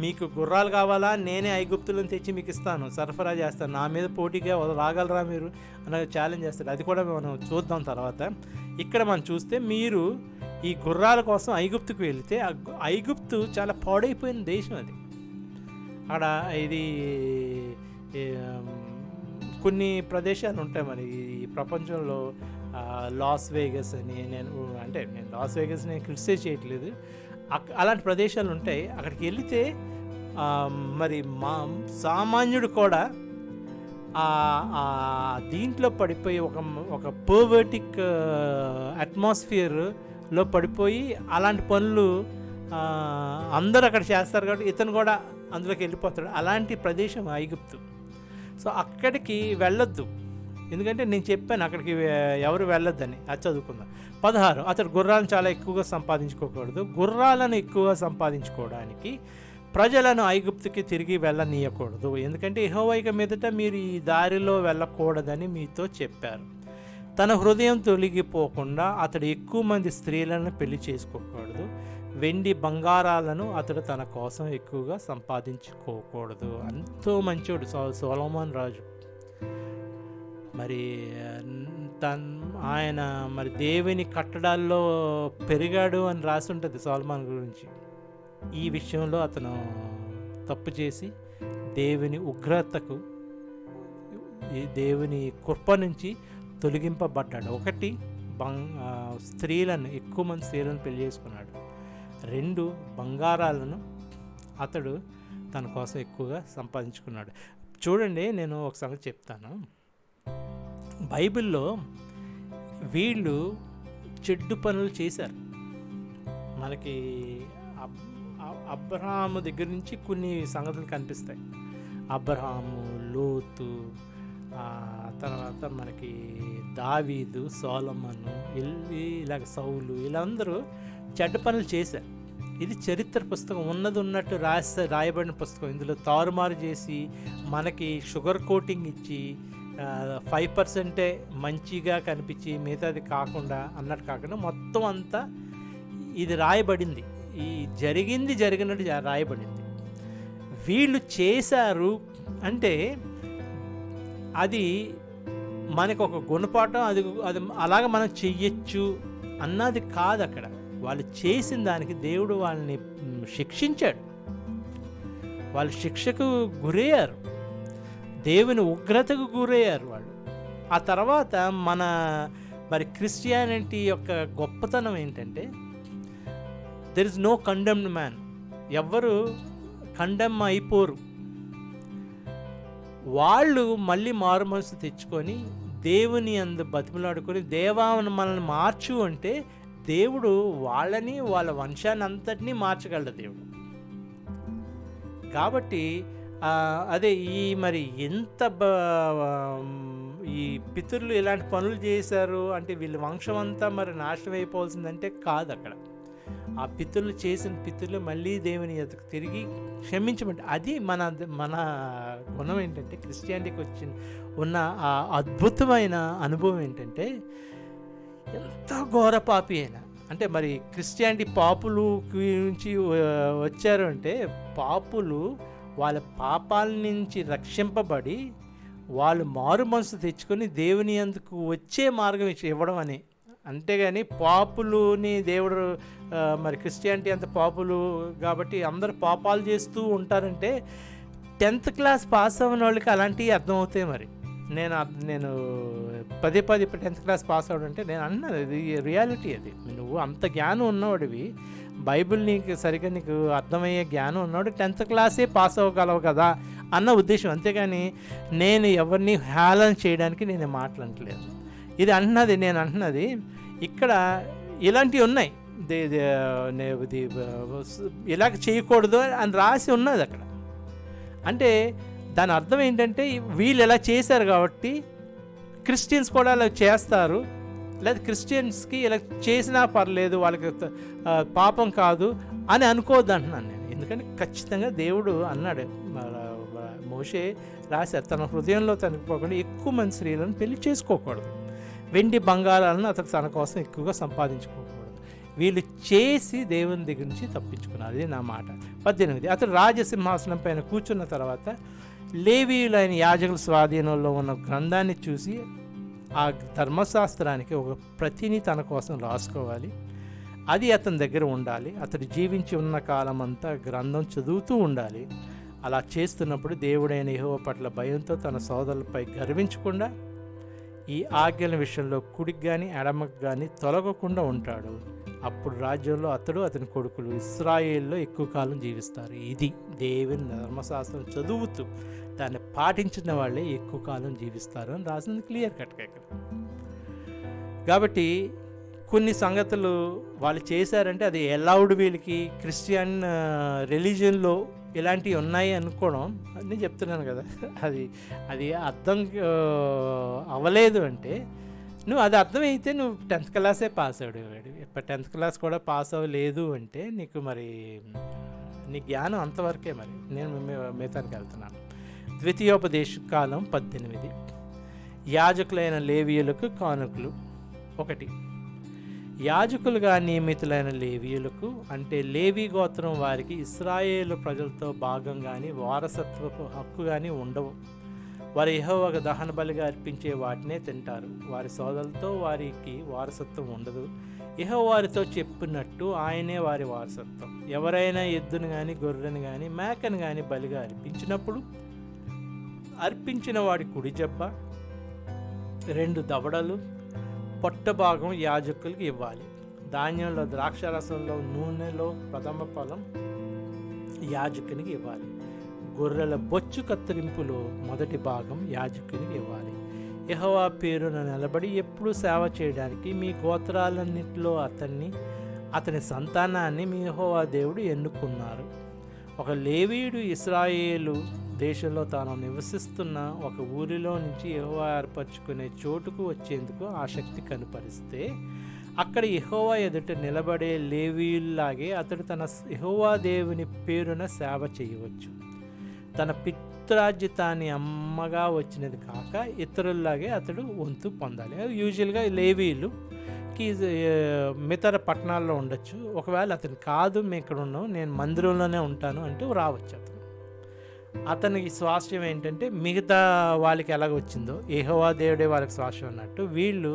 మీకు గుర్రాలు కావాలా, నేనే ఐగుప్తులను తెచ్చి మీకు ఇస్తాను, సరఫరా చేస్తాను, నా మీద పోటీగా రాగలరా మీరు అని ఛాలెంజ్ చేస్తాడు. అది కూడా మనం చూద్దాం తర్వాత. ఇక్కడ మనం చూస్తే మీరు ఈ గుర్రాల కోసం ఐగుప్తుకు వెళితే ఐగుప్తు చాలా పాడైపోయిన దేశం. అది అక్కడ ఇది కొన్ని ప్రదేశాలు ఉంటాయి మరి ఈ ప్రపంచంలో. లాస్ వేగస్ అని నేను లాస్ వేగస్ని క్రిటిసైజ్ చేయట్లేదు, అలాంటి ప్రదేశాలు ఉంటాయి. అక్కడికి వెళితే మరి సామాన్యుడు కూడా దీంట్లో పడిపోయి ఒక పర్వర్టిక్ అట్మాస్ఫియర్లో పడిపోయి అలాంటి పనులు అందరూ అక్కడ చేస్తారు కాబట్టి ఇతను కూడా అందులోకి వెళ్ళిపోతాడు. అలాంటి ప్రదేశం ఐగుప్తు. సో అక్కడికి వెళ్ళొద్దు, ఎందుకంటే నేను చెప్పాను అక్కడికి ఎవరు వెళ్ళొద్దని. అది చదువుకుందాం. 16 అతడు గుర్రాలను చాలా ఎక్కువగా సంపాదించుకోకూడదు. గుర్రాలను ఎక్కువగా సంపాదించుకోవడానికి ప్రజలను ఐగుప్తుకి తిరిగి వెళ్ళనీయకూడదు, ఎందుకంటే యెహోవా మీదట మీరు ఈ దారిలో వెళ్ళకూడదని మీతో చెప్పారు. తన హృదయం తొలగిపోకుండా అతడు ఎక్కువ మంది స్త్రీలను పెళ్లి చేసుకోకూడదు. వెండి బంగారాలను అతడు తన కోసం ఎక్కువగా సంపాదించుకోకూడదు. ఎంతో మంచోడు సొలొమోను రాజు. మరి ఆయన మరి దేవుని కట్టడాల్లో పెరిగాడు అని రాసి ఉంటుంది సొలొమోను గురించి. ఈ విషయంలో అతను తప్పు చేసి దేవుని ఉగ్రతకు, దేవుని కృప నుంచి తొలగింపబడ్డాడు. ఒకటి, ఎక్కువ మంది స్త్రీలను పెళ్లి చేసుకున్నాడు. 2, బంగారాలను అతడు తన కోసం ఎక్కువగా సంపాదించుకున్నాడు. చూడండి, నేను ఒక సంగతి చెప్తాను. బైబిల్లో వీళ్ళు చెడ్డు పనులు చేశారు. మనకి అబ్రహాము దగ్గర నుంచి కొన్ని సంగతులు కనిపిస్తాయి. అబ్రహాము, లోతు, తర్వాత మనకి దావీదు, సొలొమోను, ఇలాగ సౌలు, వీళ్ళందరూ చెడ్డ పనులు చేశారు. ఇది చరిత్ర పుస్తకం, ఉన్నట్టు రాయబడిన పుస్తకం. ఇందులో తారుమారు చేసి మనకి షుగర్ కోటింగ్ ఇచ్చి 5% మంచిగా కనిపించి మిగతాది కాకుండా అన్నట్టు కాకుండా మొత్తం అంతా ఇది రాయబడింది. ఈ జరిగినట్టు రాయబడింది. వీళ్ళు చేశారు అంటే అది మనకు ఒక గుణపాఠం, అది అలాగ మనం చెయ్యొచ్చు అన్నది కాదు. అక్కడ వాళ్ళు చేసిన దానికి దేవుడు వాళ్ళని శిక్షించాడు. వాళ్ళు శిక్షకు గురయ్యారు, దేవుని ఉగ్రతకు గురయ్యారు వాళ్ళు. ఆ తర్వాత మరి క్రిస్టియానిటీ యొక్క గొప్పతనం ఏంటంటే, there is no condemned man. ఎవ్వరు కండెమ్ అయిపోరు. వాళ్ళు మళ్ళీ మారు మనసు తెచ్చుకొని దేవుని అందు బతిమలాడుకొని, దేవా మనల్ని మార్చు అంటే దేవుడు వాళ్ళని, వాళ్ళ వంశాన్ని అంతటినీ మార్చగలడు దేవుడు. కాబట్టి అదే మరి ఎంత ఈ పితరులు ఇలాంటి పనులు చేశారు అంటే వీళ్ళ వంశం అంతా మరి నాశనం అయిపోవాల్సిందంటే కాదు. అక్కడ ఆ పితరులు మళ్ళీ దేవుని ఎదుకు తిరిగి క్షమించమంటే, అది మన గుణం ఏంటంటే, క్రిస్టియానిటీకి ఉన్న ఆ అద్భుతమైన అనుభవం ఏంటంటే, ఎంత ఘోర పాపి అయినా అంటే మరి క్రిస్టియానిటీ పాపులు నుంచి వచ్చారు అంటే, పాపులు వాళ్ళ పాపాల నుంచి రక్షింపబడి వాళ్ళు మారు మనసు తెచ్చుకొని దేవుని అందుకు వచ్చే మార్గం ఇవ్వడం అని. అంతేగాని పాపులుని దేవుడు మరి క్రిస్టియానిటీ అంత పాపులు కాబట్టి అందరు పాపాలు చేస్తూ ఉంటారంటే 10th క్లాస్ పాస్ అవ్వని వాళ్ళకి అలాంటివి అర్థమవుతాయి. మరి నేను పదే ఇప్పుడు 10th క్లాస్ పాస్ అవ్వడం అంటే నేను అన్నది అది రియాలిటీ. అది నువ్వు అంత జ్ఞానం ఉన్నవాడివి, బైబిల్ నీకు సరిగ్గా నీకు అర్థమయ్యే జ్ఞానం ఉన్నవాడు 10th క్లాసే పాస్ అవ్వగలవు కదా అన్న ఉద్దేశం. అంతేగాని నేను ఎవరిని హేళన చేయడానికి నేను మాట్లాడట్లేదు. నేను అంటున్నది ఇక్కడ ఇలాంటివి ఉన్నాయి, ఇలాగ చేయకూడదు అని రాసి ఉన్నది అక్కడ. అంటే దాని అర్థం ఏంటంటే, వీళ్ళు ఎలా చేశారు కాబట్టి క్రిస్టియన్స్ కూడా అలా చేస్తారు, లేదా క్రిస్టియన్స్కి ఇలా చేసినా పర్లేదు, వాళ్ళకి పాపం కాదు అని అనుకోవద్దు అంటున్నాను నేను. ఎందుకంటే ఖచ్చితంగా దేవుడు అన్నాడు, మోషే రాశారు, తన హృదయంలో తనకపోకుండా ఎక్కువ మంది స్త్రీలను పెళ్లి చేసుకోకూడదు, వెండి బంగారాలను అతను తన కోసం ఎక్కువగా సంపాదించుకోకూడదు. వీళ్ళు చేసి దేవుని దగ్గర నుంచి తప్పించుకున్నారు. అది నా మాట. 18 అతడు రాజసింహాసనం పైన కూర్చున్న తర్వాత లేవీయులైన యాజకుల స్వాధీనంలో ఉన్న గ్రంథాన్ని చూసి ఆ ధర్మశాస్త్రానికి ఒక ప్రతిని తన కోసం రాసుకోవాలి. అది అతని దగ్గర ఉండాలి. అతడు జీవించి ఉన్న కాలం అంతా గ్రంథం చదువుతూ ఉండాలి. అలా చేస్తున్నప్పుడు దేవుడైన యెహోవా పట్ల భయంతో తన సోదరులపై గర్వించకుండా ఈ ఆజ్ఞల విషయంలో కుడికి కానీ ఎడమకు కానీ తొలగకుండా ఉంటాడు. అప్పుడు రాజ్యంలో అతడు అతని కొడుకులు ఇశ్రాయేల్లో ఎక్కువ కాలం జీవిస్తారు. ఇది దేవుని ధర్మశాస్త్రం చదువుతూ దాన్ని పాటించిన వాళ్ళే ఎక్కువ కాలం జీవిస్తారు అని రాసింది క్లియర్ కట్గా ఇక్కడ. కాబట్టి కొన్ని సంగతులు వాళ్ళు చేశారంటే అది అలౌడ్. వీళ్ళకి క్రిస్టియన్ రిలీజియన్లో ఇలాంటివి ఉన్నాయి అనుకోవడం, నేను చెప్తున్నాను కదా, అది అర్థం అవ్వలేదు అంటే నువ్వు అది అర్థమైతే నువ్వు 10th క్లాసే పాస్ అయ్యాడు. ఇప్పుడు 10th క్లాస్ కూడా పాస్ అవ్వలేదు అంటే నీకు మరి నీ జ్ఞానం అంతవరకే. మరి నేను మిగతానికి వెళ్తున్నాను. ద్వితీయోపదేశ కాలం 18 యాజకులైన లేవీయులకు కానుకలు. 1 యాజకులుగా నియమితులైన లేవీయులకు అంటే లేవీ గోత్రం వారికి ఇశ్రాయేలు ప్రజలతో భాగం కానీ వారసత్వపు హక్కు కానీ ఉండవు. వారు యెహోవాకు దహన బలిగా అర్పించే వాటినే తింటారు. వారి సోదరులతో వారికి వారసత్వం ఉండదు. యెహోవా వారితో చెప్పినట్టు ఆయనే వారి వారసత్వం. ఎవరైనా ఎద్దును కానీ గొర్రెను కానీ మేకను కానీ బలిగా అర్పించినప్పుడు అర్పించిన వాడి కుడి జబ్బ 2 దవడలు పొట్ట భాగం యాజకులకి ఇవ్వాలి. ధాన్యంలో ద్రాక్షరసంలో నూనెలో ప్రథమ ఫలం యాజకునికి ఇవ్వాలి. గొర్రెల బొచ్చు కత్తిరింపులో మొదటి భాగం యాజకునికి ఇవ్వాలి. యెహోవా పేరున నిలబడి ఎప్పుడూ సేవ చేయడానికి మీ గోత్రాలన్నింటిలో అతని సంతానాన్ని మీ యెహోవా దేవుడు ఎన్నుకున్నారు. ఒక లేవీయుడు ఇశ్రాయేలు దేశంలో తాను నివసిస్తున్న ఒక ఊరిలో నుంచి యెహోవా ఏర్పరచుకునే చోటుకు వచ్చేందుకు ఆసక్తి కనపరిస్తే అక్కడ యెహోవా ఎదుట నిలబడే లేవీయుల్లాగే అతడు తన యెహోవా దేవుని పేరున సేవ చేయవచ్చు. తన పితృరాజ్యతాన్ని అమ్మగా వచ్చినది కాక ఇతరుల్లాగే అతడు వంతు పొందాలి. యూజువల్గా లేవీయులుకి మిగతా పట్టణాల్లో ఉండొచ్చు. ఒకవేళ అతను కాదు మేము ఇక్కడ ఉన్నాం, నేను మందిరంలోనే ఉంటాను అంటే రావచ్చు. అతను అతనికి స్వాస్థ్యం ఏంటంటే మిగతా వాళ్ళకి ఎలాగ వచ్చిందో యెహోవా దేవుడే వాళ్ళకి స్వాస్థ్యం అన్నట్టు, వీళ్ళు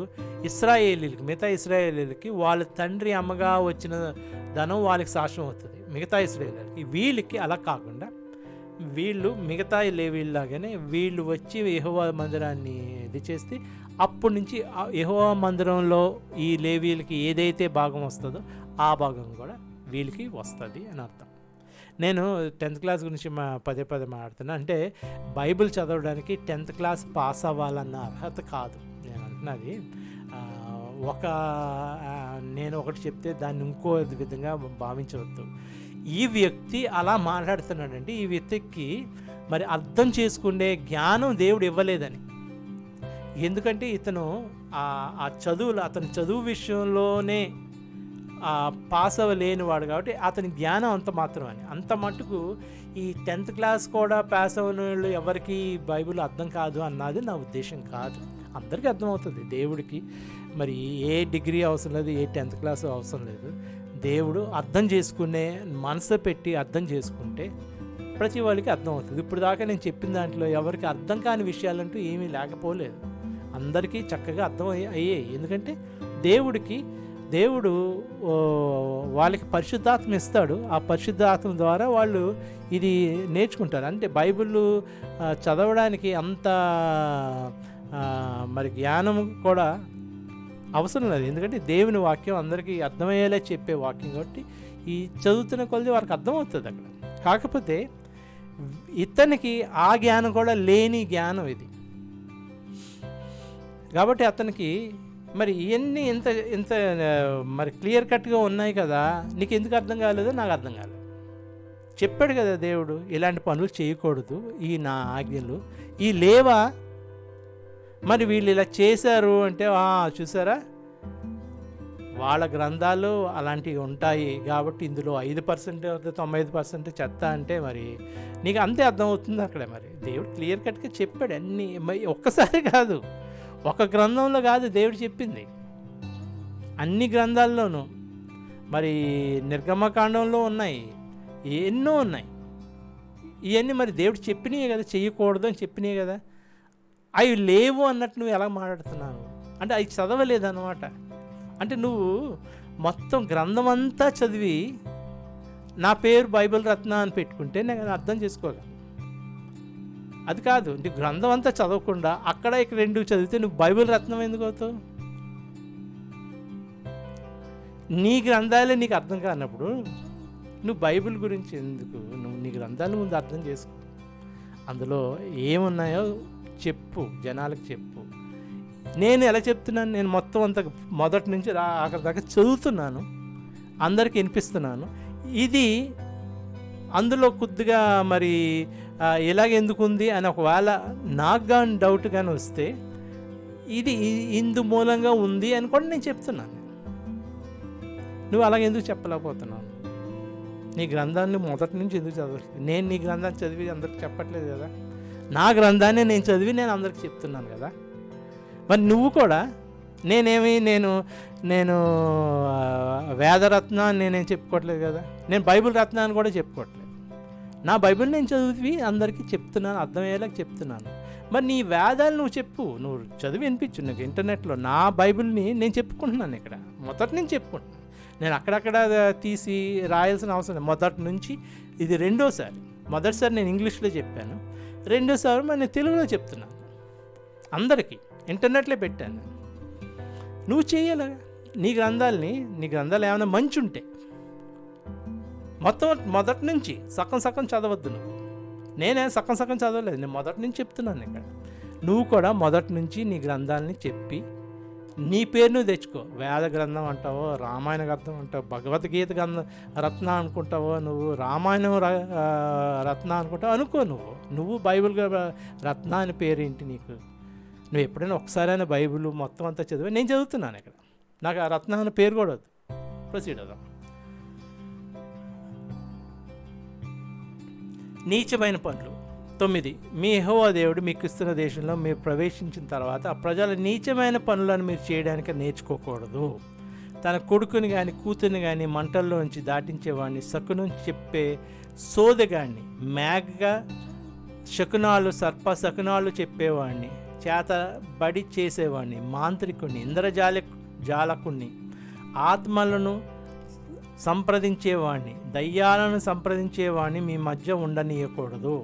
ఇశ్రాయేలీలకి, మిగతా ఇశ్రాయేలీలకి వాళ్ళ తండ్రి అమ్మగా వచ్చిన ధనం వాళ్ళకి సాక్ష్యం అవుతుంది మిగతా ఇశ్రాయేలీలకి. వీళ్ళకి అలా కాకుండా వీళ్ళు మిగతా లేవీల్లాగానే వీళ్ళు వచ్చి యెహోవా మందిరాన్ని ఇది చేస్తే అప్పటి నుంచి యెహోవా మందిరంలో ఈ లేవీలకి ఏదైతే భాగం వస్తుందో ఆ భాగం కూడా వీళ్ళకి వస్తుంది అని అర్థం. నేను 10th క్లాస్ గురించి పదే మాట్లాడుతున్నా. అంటే బైబిల్ చదవడానికి 10th క్లాస్ పాస్ అవ్వాలన్న అర్హత కాదు నేను అంటున్నది. నేను ఒకటి చెప్తే దాన్ని ఇంకో విధంగా భావించవద్దు. ఈ వ్యక్తి అలా మాట్లాడుతున్నాడంటే ఈ వ్యక్తికి మరి అర్థం చేసుకునే జ్ఞానం దేవుడు ఇవ్వలేదని. ఎందుకంటే ఇతను అతని చదువు విషయంలోనే పాస్ అవ్వలేనివాడు కాబట్టి అతని జ్ఞానం అంత మాత్రం అని. అంత మటుకు ఈ 10th క్లాస్ కూడా పాస్ అవ్వని వాళ్ళు ఎవరికి బైబిల్ అర్థం కాదు అన్నది నా ఉద్దేశం కాదు. అందరికీ అర్థమవుతుంది. దేవుడికి మరి ఏ డిగ్రీ అవసరం లేదు, ఏ 10th క్లాస్ అవసరం లేదు. దేవుడు అర్థం చేసుకునే మనసు పెట్టి అర్థం చేసుకుంటే ప్రతి వాళ్ళకి అర్థం అవుతుంది. ఇప్పుడు దాకా నేను చెప్పిన దాంట్లో ఎవరికి అర్థం కాని విషయాలంటూ ఏమీ లేకపోలేదు. అందరికీ చక్కగా అర్థం అయ్యాయి. ఎందుకంటే దేవుడు వాళ్ళకి పరిశుద్ధాత్మ ఇస్తాడు. ఆ పరిశుద్ధాత్మ ద్వారా వాళ్ళు ఇది నేర్చుకుంటారు. అంటే బైబిల్ చదవడానికి అంత మరి జ్ఞానం కూడా అవసరం లేదు. ఎందుకంటే దేవుని వాక్యం అందరికీ అర్థమయ్యేలా చెప్పే వాక్యం కాబట్టి ఈ చదువుతున్న కొద్ది వారికి అర్థమవుతుంది అక్కడ. కాకపోతే ఇతనికి ఆ జ్ఞానం కూడా లేని జ్ఞానం ఇది కాబట్టి అతనికి మరి ఇవన్నీ ఇంత మరి క్లియర్ కట్గా ఉన్నాయి కదా, నీకు ఎందుకు అర్థం కాలేదో నాకు అర్థం కాలేదు. చెప్పాడు కదా దేవుడు, ఇలాంటి పనులు చేయకూడదు, ఈ నా ఆజ్ఞలు ఈ లేవా, మరి వీళ్ళు ఇలా చేశారు అంటే చూసారా వాళ్ళ గ్రంథాలు అలాంటివి ఉంటాయి కాబట్టి ఇందులో 5% 95% చెత్త అంటే మరి నీకు అంతే అర్థమవుతుంది అక్కడ. మరి దేవుడు క్లియర్ కట్గా చెప్పాడు అన్నీ. ఒక్కసారి కాదు, ఒక గ్రంథంలో కాదు దేవుడు చెప్పింది, అన్ని గ్రంథాల్లోనూ. మరి నిర్గమకాండంలో ఉన్నాయి, ఎన్నో ఉన్నాయి. ఇవన్నీ మరి దేవుడు చెప్పినాయి కదా, చెయ్యకూడదు అని చెప్పినాయి కదా. అవి లేవు అన్నట్టు నువ్వు ఎలా మాట్లాడుతున్నావు అంటే అవి చదవలేదన్నమాట. అంటే నువ్వు మొత్తం గ్రంథం అంతా చదివి నా పేరు బైబిల్ రత్న అని పెట్టుకుంటే నేను అర్థం చేసుకోగలను. అది కాదు, నీకు గ్రంథం అంతా చదవకుండా అక్కడ ఇక్కడ 2 చదివితే నువ్వు బైబిల్ రత్నం ఎందుకు అవుతావు? నీ గ్రంథాలే నీకు అర్థం కానప్పుడు నువ్వు బైబిల్ గురించి ఎందుకు? నువ్వు నీ గ్రంథాల ముందు అర్థం చేసుకో, అందులో ఏమున్నాయో చెప్పు, జనాలకు చెప్పు. నేను ఎలా చెప్తున్నాను, నేను మొత్తం అంత మొదటి నుంచి ఆఖరి దాకా చదువుతున్నాను, అందరికి వినిపిస్తున్నాను. ఇది అందులో కొద్దిగా మరి ఎలాగెందుకుంది అని ఒకవేళ నాకు కానీ డౌట్ కానీ వస్తే ఇది ఇందు మూలంగా ఉంది అని కూడా నేను చెప్తున్నాను. నువ్వు అలాగెందుకు చెప్పలేకపోతున్నావు? నీ గ్రంథాన్ని మొదటి నుంచి ఎందుకు చదవలేదు? నేను నీ గ్రంథాన్ని చదివి అందరికి చెప్పట్లేదు కదా, నా గ్రంథాన్ని నేను చదివి నేను అందరికి చెప్తున్నాను కదా. మరి నువ్వు కూడా నేను వేదరత్న అని నేనేం చెప్పుకోవట్లేదు కదా, నేను బైబిల్ రత్న అని కూడా చెప్పుకోవట్లేదు. నా బైబిల్ నేను చదివి అందరికీ చెప్తున్నాను, అర్థమయ్యేలాగా చెప్తున్నాను. మరి నీ వేదాలు నువ్వు చెప్పు, నువ్వు చదివి వినిపించు. నాకు ఇంటర్నెట్లో నా బైబిల్ని నేను చెప్పుకుంటున్నాను. ఇక్కడ మొదటి నుంచి చెప్పుకుంటున్నాను. నేను అక్కడక్కడ తీసి రాయాల్సిన అవసరం లేదు. మొదటి నుంచి ఇది రెండోసారి. మొదటిసారి నేను ఇంగ్లీష్లో చెప్పాను, రెండోసారి మరి నేను తెలుగులో చెప్తున్నాను అందరికీ. ఇంటర్నెట్లో పెట్టాను. నువ్వు చేయాలి నీ గ్రంథాలు ఏమైనా మంచి ఉంటే మొత్తం మొదటి నుంచి సగం చదవద్దు నువ్వు. నేనే సగం చదవలేదు, నేను మొదటి నుంచి చెప్తున్నాను ఇక్కడ. నువ్వు కూడా మొదటి నుంచి నీ గ్రంథాలని చెప్పి నీ పేరు నువ్వు తెచ్చుకో. వేద గ్రంథం అంటావో, రామాయణ గ్రంథం అంటావో, భగవద్గీత రత్న అనుకుంటావో, నువ్వు రామాయణం రత్న అనుకుంటావు అనుకో. నువ్వు బైబిల్ రత్న అని పేరేంటి నీకు? నువ్వు ఎప్పుడైనా ఒకసారైనా బైబిల్ మొత్తం అంతా చదివా? నేను చదువుతున్నాను ఇక్కడ, నాకు ఆ రత్న అనే పేరు కూడా వద్దు. ప్రొసీడ్ అవుదాం. నీచమైన పనులు 9. మీ యెహోవా దేవుడు మీకు ఇస్తున్న దేశంలో మీరు ప్రవేశించిన తర్వాత ఆ ప్రజల నీచమైన పనులను మీరు చేయడానికి నేర్చుకోకూడదు. తన కొడుకుని కానీ కూతుర్ని కానీ మంటల్లోంచి దాటించేవాడిని, సక్కును చెప్పే సోదగాడిని, మేఘగా శకునాలు, సర్ప శకునాలు చెప్పేవాడిని, చేతబడి చేసేవాడిని, మాంత్రికుణ్ణి, జాలకుణ్ణి, ఆత్మలను సంప్రదించేవాడిని, దయ్యాలను సంప్రదించేవాడిని మీ మధ్య ఉండనీయకూడదు.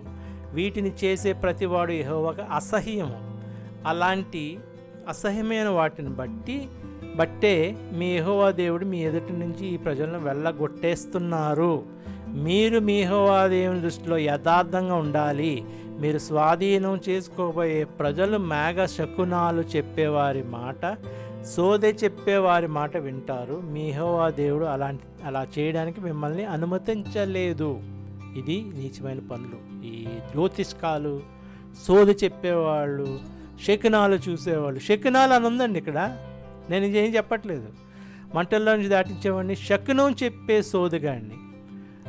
వీటిని చేసే ప్రతివాడు యెహోవాకు అసహ్యము. అలాంటి అసహ్యమైన వాటిని బట్టే మీ యెహోవా దేవుడు మీ ఎదుటి నుంచి ఈ ప్రజలను వెళ్ళగొట్టేస్తున్నారు. మీరు మీ యెహోవా దేవుని దృష్టిలో యథార్థంగా ఉండాలి. మీరు స్వాధీనం చేసుకోబోయే ప్రజలు మేఘ శకునాలు చెప్పేవారి మాట, సోదె చెప్పేవారి మాట వింటారు. మీ యెహోవా దేవుడు అలా చేయడానికి మిమ్మల్ని అనుమతించలేదు. ఇది నీచమైన పనులు. ఈ జ్యోతిష్కాలు, సోదె చెప్పేవాళ్ళు, శకునాలు చూసేవాళ్ళు. శకునాలు అని ఉందండి ఇక్కడ, నేను ఏం చెప్పట్లేదు. మంటల్లో నుంచి దాటించేవాడిని, శకునం చెప్పే సోదగాడిని.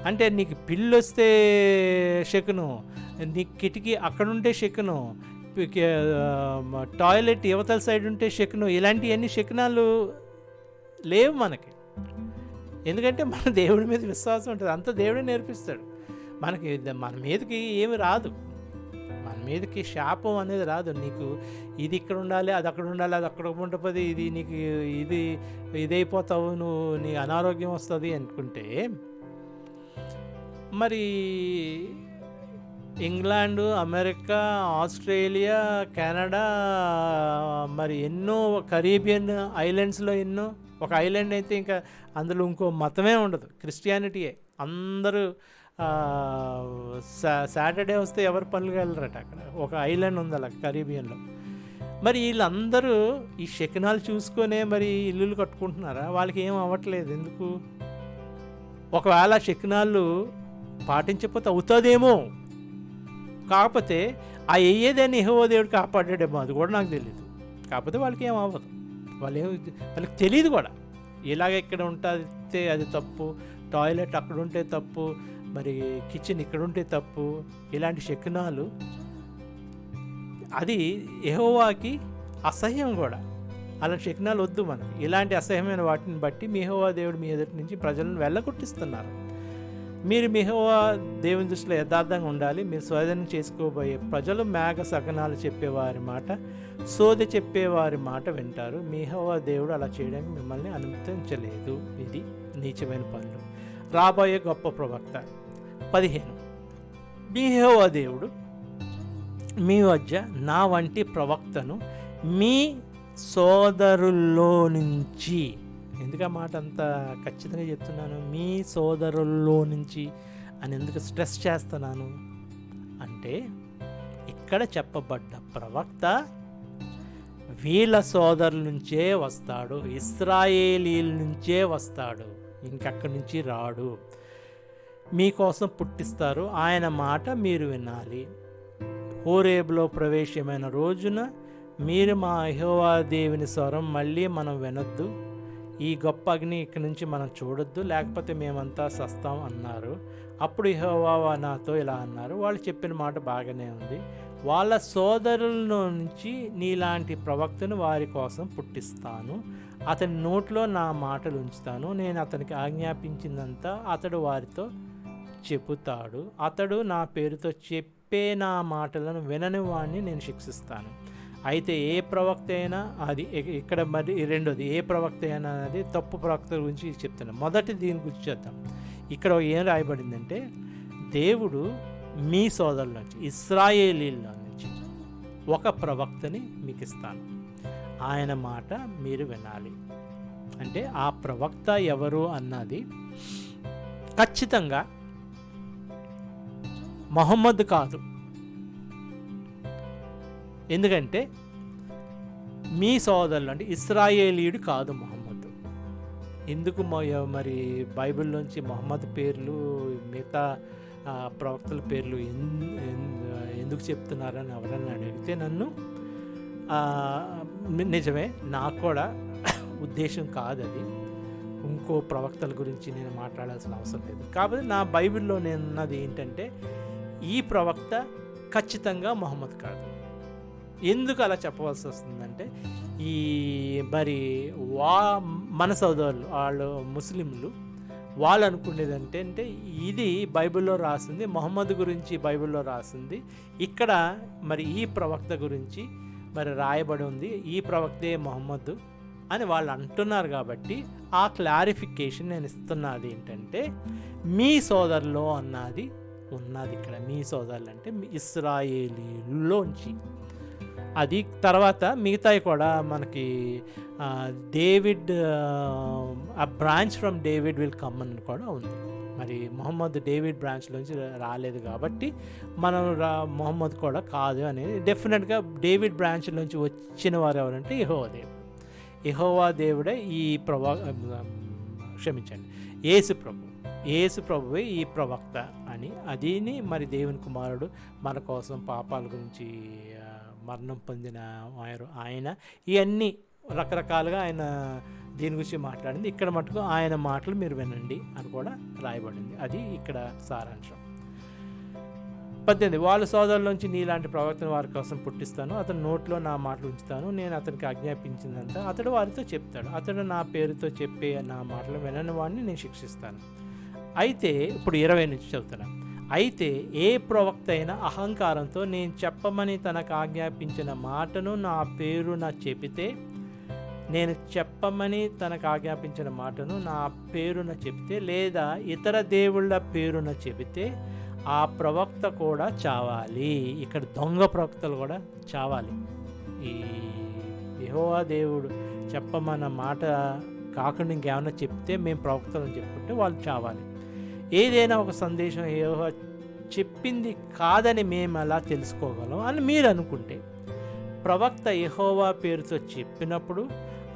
అంటే నీకు పిల్లి వస్తే శకునం, నీకు కిటికీ అక్కడుంటే శకునం, టాయిలెట్ యువతల సైడ్ ఉంటే శకునం. ఇలాంటివన్నీ శకునాలు లేవు మనకి. ఎందుకంటే మన దేవుడి మీద విశ్వాసం ఉంటుంది, అంత దేవుడే నేర్పిస్తాడు మనకి. మన మీదకి ఏమి రాదు, మన మీదకి శాపం అనేది రాదు. నీకు ఇది ఇక్కడ ఉండాలి, అది అక్కడ ఉండాలి, అది అక్కడ ఉండకపోతే ఇది నీకు ఇదైపోతావు, నీ అనారోగ్యం వస్తుంది అనుకుంటే, మరి ఇంగ్లాండు, అమెరికా, ఆస్ట్రేలియా, కెనడా, మరి ఎన్నో కరీబియన్ ఐలాండ్స్లో ఎన్నో, ఒక ఐలాండ్ అయితే ఇంకా అందులో ఇంకో మతమే ఉండదు, క్రిస్టియానిటీయే. అందరూ సాటర్డే వస్తే ఎవరు పనులు వెళ్ళరట. అక్కడ ఒక ఐలాండ్ ఉంది అలా కరీబియన్లో. మరి వీళ్ళందరూ ఈ శకునాలు చూసుకొనే మరి ఇల్లులు కట్టుకుంటున్నారా? వాళ్ళకి ఏం అవ్వట్లేదు. ఎందుకు? ఒకవేళ శకునాలు పాటించకపోతే అవుతుందేమో, కాకపోతే ఆ అయ్యేదాన్ని యెహోవా దేవుడు కాపాడాడేమో, అది కూడా నాకు తెలియదు. కాకపోతే వాళ్ళకి ఏం అవ్వదు, వాళ్ళకి తెలియదు కూడా. ఇలాగ ఇక్కడ ఉంటే అది తప్పు, టాయిలెట్ అక్కడ ఉంటే తప్పు, మరి కిచెన్ ఇక్కడ ఉంటే తప్పు, ఇలాంటి శకునాలు అది యెహోవాకి అసహ్యం కూడా. అలాంటి శకునాలు వద్దు మనకి. ఇలాంటి అసహ్యమైన వాటిని బట్టి మీ యెహోవా దేవుడు మీ ఎదుటి నుంచి ప్రజలను వెళ్ళగొట్టిస్తున్నారు. మీరు మీ యెహోవా దేవుని దృష్టిలో యథార్థంగా ఉండాలి. మీరు స్వాధీనం చేసుకోబోయే ప్రజలు మేఘ శకునాలు చెప్పేవారి మాట, సోదె చెప్పేవారి మాట వింటారు. మీ యెహోవా దేవుడు అలా చేయడానికి మిమ్మల్ని అనుమతించలేదు. ఇది నీచమైన పనులు. రాబోయే గొప్ప ప్రవక్త 15. మీ యెహోవా దేవుడు మీ మధ్య నా వంటి ప్రవక్తను మీ సోదరుల్లో నుంచి, ఎందుకు ఆ మాట అంత ఖచ్చితంగా చెప్తున్నాను, మీ సోదరుల్లో నుంచి అని ఎందుకు స్ట్రెస్ చేస్తున్నాను అంటే, ఇక్కడ చెప్పబడ్డ ప్రవక్త వీళ్ళ సోదరుల నుంచే వస్తాడు, ఇశ్రాయేలీల నుంచే వస్తాడు, ఇంకక్కడి నుంచి రాడు. మీకోసం పుట్టిస్తారు, ఆయన మాట మీరు వినాలి. హోరేబులో ప్రవేశమైన రోజున మీరు మా యెహోవా దేవుని స్వరం మళ్ళీ మనం వినొద్దు, ఈ గొప్ప అగ్ని ఇక్కడి నుంచి మనం చూడొద్దు, లేకపోతే మేమంతా సస్తాం అన్నారు. అప్పుడు యెహోవా నాతో ఇలా అన్నారు, వాళ్ళు చెప్పిన మాట బాగానే ఉంది, వాళ్ళ సోదరుల నుంచి నీలాంటి ప్రవక్తను వారి కోసం పుట్టిస్తాను, అతని నోట్లో నా మాటలు ఉంచుతాను, నేను అతనికి ఆజ్ఞాపించిందంతా అతడు వారితో చెబుతాడు, అతడు నా పేరుతో చెప్పే నా మాటలను వినని వాడిని నేను శిక్షిస్తాను. అయితే ఏ ప్రవక్త అయినా, అది ఇక్కడ మరి రెండోది, ఏ ప్రవక్త అయినా అనేది తప్పు ప్రవక్త గురించి చెప్తున్నాను. మొదటి దీని గురించి చేద్దాం. ఇక్కడ ఏం రాయబడిందంటే, దేవుడు మీ సోదరుల నుంచి, ఇశ్రాయేలీల నుంచి ఒక ప్రవక్తని మీకు ఇస్తాను, ఆయన మాట మీరు వినాలి. అంటే ఆ ప్రవక్త ఎవరు అన్నది ఖచ్చితంగా మహమ్మద్ కాదు. ఎందుకంటే మీ సోదరులు అంటే ఇశ్రాయేలీయుడు కాదు మహమ్మద్. ఎందుకు మరి బైబిల్లోంచి మహమ్మద్ పేర్లు మిగతా ప్రవక్తల పేర్లు ఎందుకు చెప్తున్నారని ఎవరన్నా అడిగితే నన్ను, నిజమే, నాకు కూడా ఉద్దేశం కాదు అది. ఇంకో ప్రవక్తల గురించి నేను మాట్లాడాల్సిన అవసరం లేదు. కాబట్టి నా బైబిల్లో నేనున్నది ఏంటంటే, ఈ ప్రవక్త ఖచ్చితంగా మహమ్మద్ కాదు. ఎందుకు అలా చెప్పవలసి వస్తుందంటే, ఈ మరి మన సోదరులు వాళ్ళు ముస్లింలు, వాళ్ళు అనుకునేది అంటే ఇది బైబిల్లో రాసింది, మొహమ్మద్ గురించి బైబిల్లో రాసింది, ఇక్కడ మరి ఈ ప్రవక్త గురించి మరి రాయబడి ఉంది, ఈ ప్రవక్తే మొహమ్మద్ అని వాళ్ళు అంటున్నారు. కాబట్టి ఆ క్లారిఫికేషన్ నేను ఇస్తున్నది ఏంటంటే, మీ సోదరులో అన్నది ఉన్నది ఇక్కడ. మీ సోదరులు అంటే మీ ఇశ్రాయేలీలోంచి. అది తర్వాత మిగతాయి కూడా మనకి డేవిడ్, ఆ branch from David will come అని కూడా ఉంది. మరి మొహమ్మద్ డేవిడ్ బ్రాంచ్లోంచి రాలేదు కాబట్టి మనం మొహమ్మద్ కూడా కాదు అనేది డెఫినెట్గా డేవిడ్ బ్రాంచ్లోంచి వచ్చిన వారు ఎవరంటే యెహోవా దేవుడు. యెహోవా దేవుడే ఈ యేసు ప్రభువే ఈ ప్రవక్త అని. అదిని మరి దేవుని కుమారుడు మన కోసం పాపాల గురించి మరణం పొందిన ఆయన. ఇవన్నీ రకరకాలుగా ఆయన దీని గురించి మాట్లాడింది. ఇక్కడ మటుకు ఆయన మాటలు మీరు వినండి అని కూడా రాయబడింది. అది ఇక్కడ సారాంశం. 18 వాళ్ళ సోదరులోంచి నీలాంటి ప్రవక్తను వారి కోసం పుట్టిస్తాను, అతని నోట్లో నా మాటలు ఉంచుతాను, నేను అతనికి ఆజ్ఞాపించిందంతా అతడు వారితో చెప్తాడు, అతడు నా పేరుతో చెప్పే నా మాటలు వినని వాడిని నేను శిక్షిస్తాను. అయితే ఇప్పుడు 20 నుంచి చదువుతాను. అయితే ఏ ప్రవక్త అయినా అహంకారంతో నేను చెప్పమని తనకు ఆజ్ఞాపించిన మాటను నా పేరున చెబితే, లేదా ఇతర దేవుళ్ళ పేరున చెబితే ఆ ప్రవక్త కూడా చావాలి. ఇక్కడ దొంగ ప్రవక్తలు కూడా చావాలి. ఈ యెహోవా దేవుడు చెప్పమన్న మాట కాకుండా ఇంకేమైనా చెప్తే మేము ప్రవక్తలను చెప్పుకుంటే వాళ్ళు చావాలి. ఏదైనా ఒక సందేశం యెహోవా చెప్పింది కాదని మేము ఎలా తెలుసుకోగలం అని మీరు అనుకుంటే, ప్రవక్త యెహోవా పేరుతో చెప్పినప్పుడు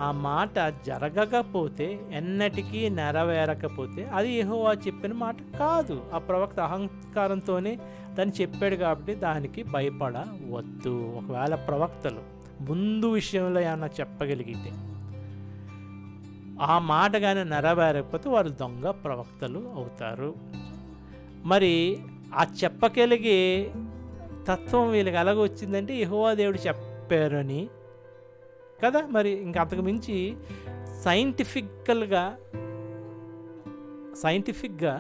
ఆ మాట జరగకపోతే, ఎన్నటికీ నెరవేరకపోతే అది యెహోవా చెప్పిన మాట కాదు. ఆ ప్రవక్త అహంకారంతోనే దాన్ని చెప్పాడు కాబట్టి దానికి భయపడవద్దు. ఒకవేళ ప్రవక్తలు ముందు విషయంలో ఏమన్నా చెప్పగలిగితే ఆ మాట కానీ నెరవేరకపోతే వారు దొంగ ప్రవక్తలు అవుతారు. మరి ఆ చెప్పగలిగే తత్వం వీళ్ళకి ఎలాగ వచ్చిందంటే యెహోవా దేవుడు చెప్పారని కదా. మరి ఇంకా అంతకు మించి సైంటిఫిక్గా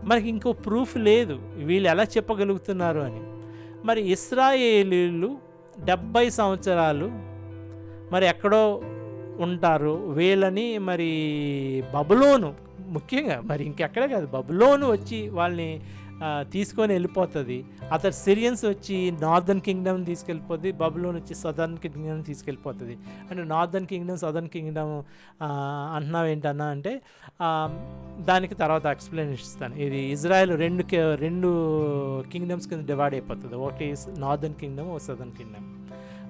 మనకి ఇంకో ప్రూఫ్ లేదు వీళ్ళు ఎలా చెప్పగలుగుతున్నారు అని. మరి ఇశ్రాయేలీలు 70 సంవత్సరాలు మరి ఎక్కడో ఉంటారు. వీళ్ళని మరి బబులోను, ముఖ్యంగా మరి ఇంకెక్కడే కాదు, బబులోను వచ్చి వాళ్ళని తీసుకొని వెళ్ళిపోతుంది. అతడు సిరియన్స్ వచ్చి నార్దర్న్ కింగ్డమ్ తీసుకెళ్ళిపోతుంది, బబులోన్ వచ్చి సదర్న్ కింగ్డమ్ తీసుకెళ్ళిపోతుంది. అంటే నార్దర్న్ కింగ్డమ్ సదర్న్ కింగ్డమ్ అంటున్నావు ఏంటన్నా అంటే దానికి తర్వాత ఎక్స్ప్లెనేషన్ ఇస్తాను. ఇది ఇజ్రాయెల్ రెండు కింగ్డమ్స్ కింద డివైడ్ అయిపోతుంది. ఒకటి నార్దర్న్ కింగ్డమ్, ఒక సదర్న్ కింగ్డమ్.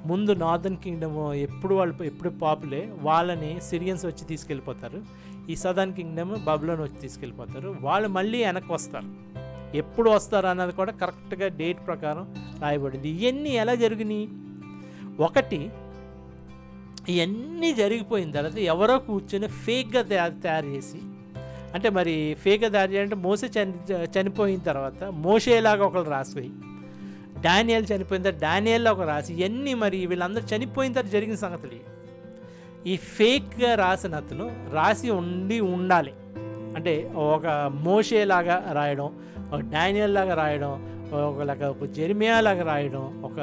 ముందు నార్దర్న్ కింగ్డమ్ ఎప్పుడు పాపులే, వాళ్ళని సిరియన్స్ వచ్చి తీసుకెళ్ళిపోతారు. ఈ సదర్న్ కింగ్డమ్ బబులోన్ వచ్చి తీసుకెళ్ళిపోతారు. వాళ్ళు మళ్ళీ వెనక్కి వస్తారు. ఎప్పుడు వస్తారు అన్నది కూడా కరెక్ట్గా డేట్ ప్రకారం రాయబడింది. ఇవన్నీ ఎలా జరిగినాయి? ఒకటి, ఇవన్నీ జరిగిపోయిన తర్వాత ఎవరో కూర్చొని ఫేక్గా తయారు చేసి, అంటే మరి ఫేక్గా తయారు చేయాలంటే మోసే చనిపోయిన తర్వాత మోషేలాగా ఒకరు రాసిపోయి, డానియేల్ చనిపోయిన తర్వాత డానియేల్లో ఒక రాసి, ఇవన్నీ మరి వీళ్ళందరూ చనిపోయిన తర్వాత జరిగిన సంగతులు. ఈ ఫేక్గా రాసిన అతను రాసి ఉండాలి. అంటే ఒక మోషేలాగా రాయడం, ఒక డానియేల్ లాగా రాయడం, ఒక జెర్మియా లాగా రాయడం, ఒక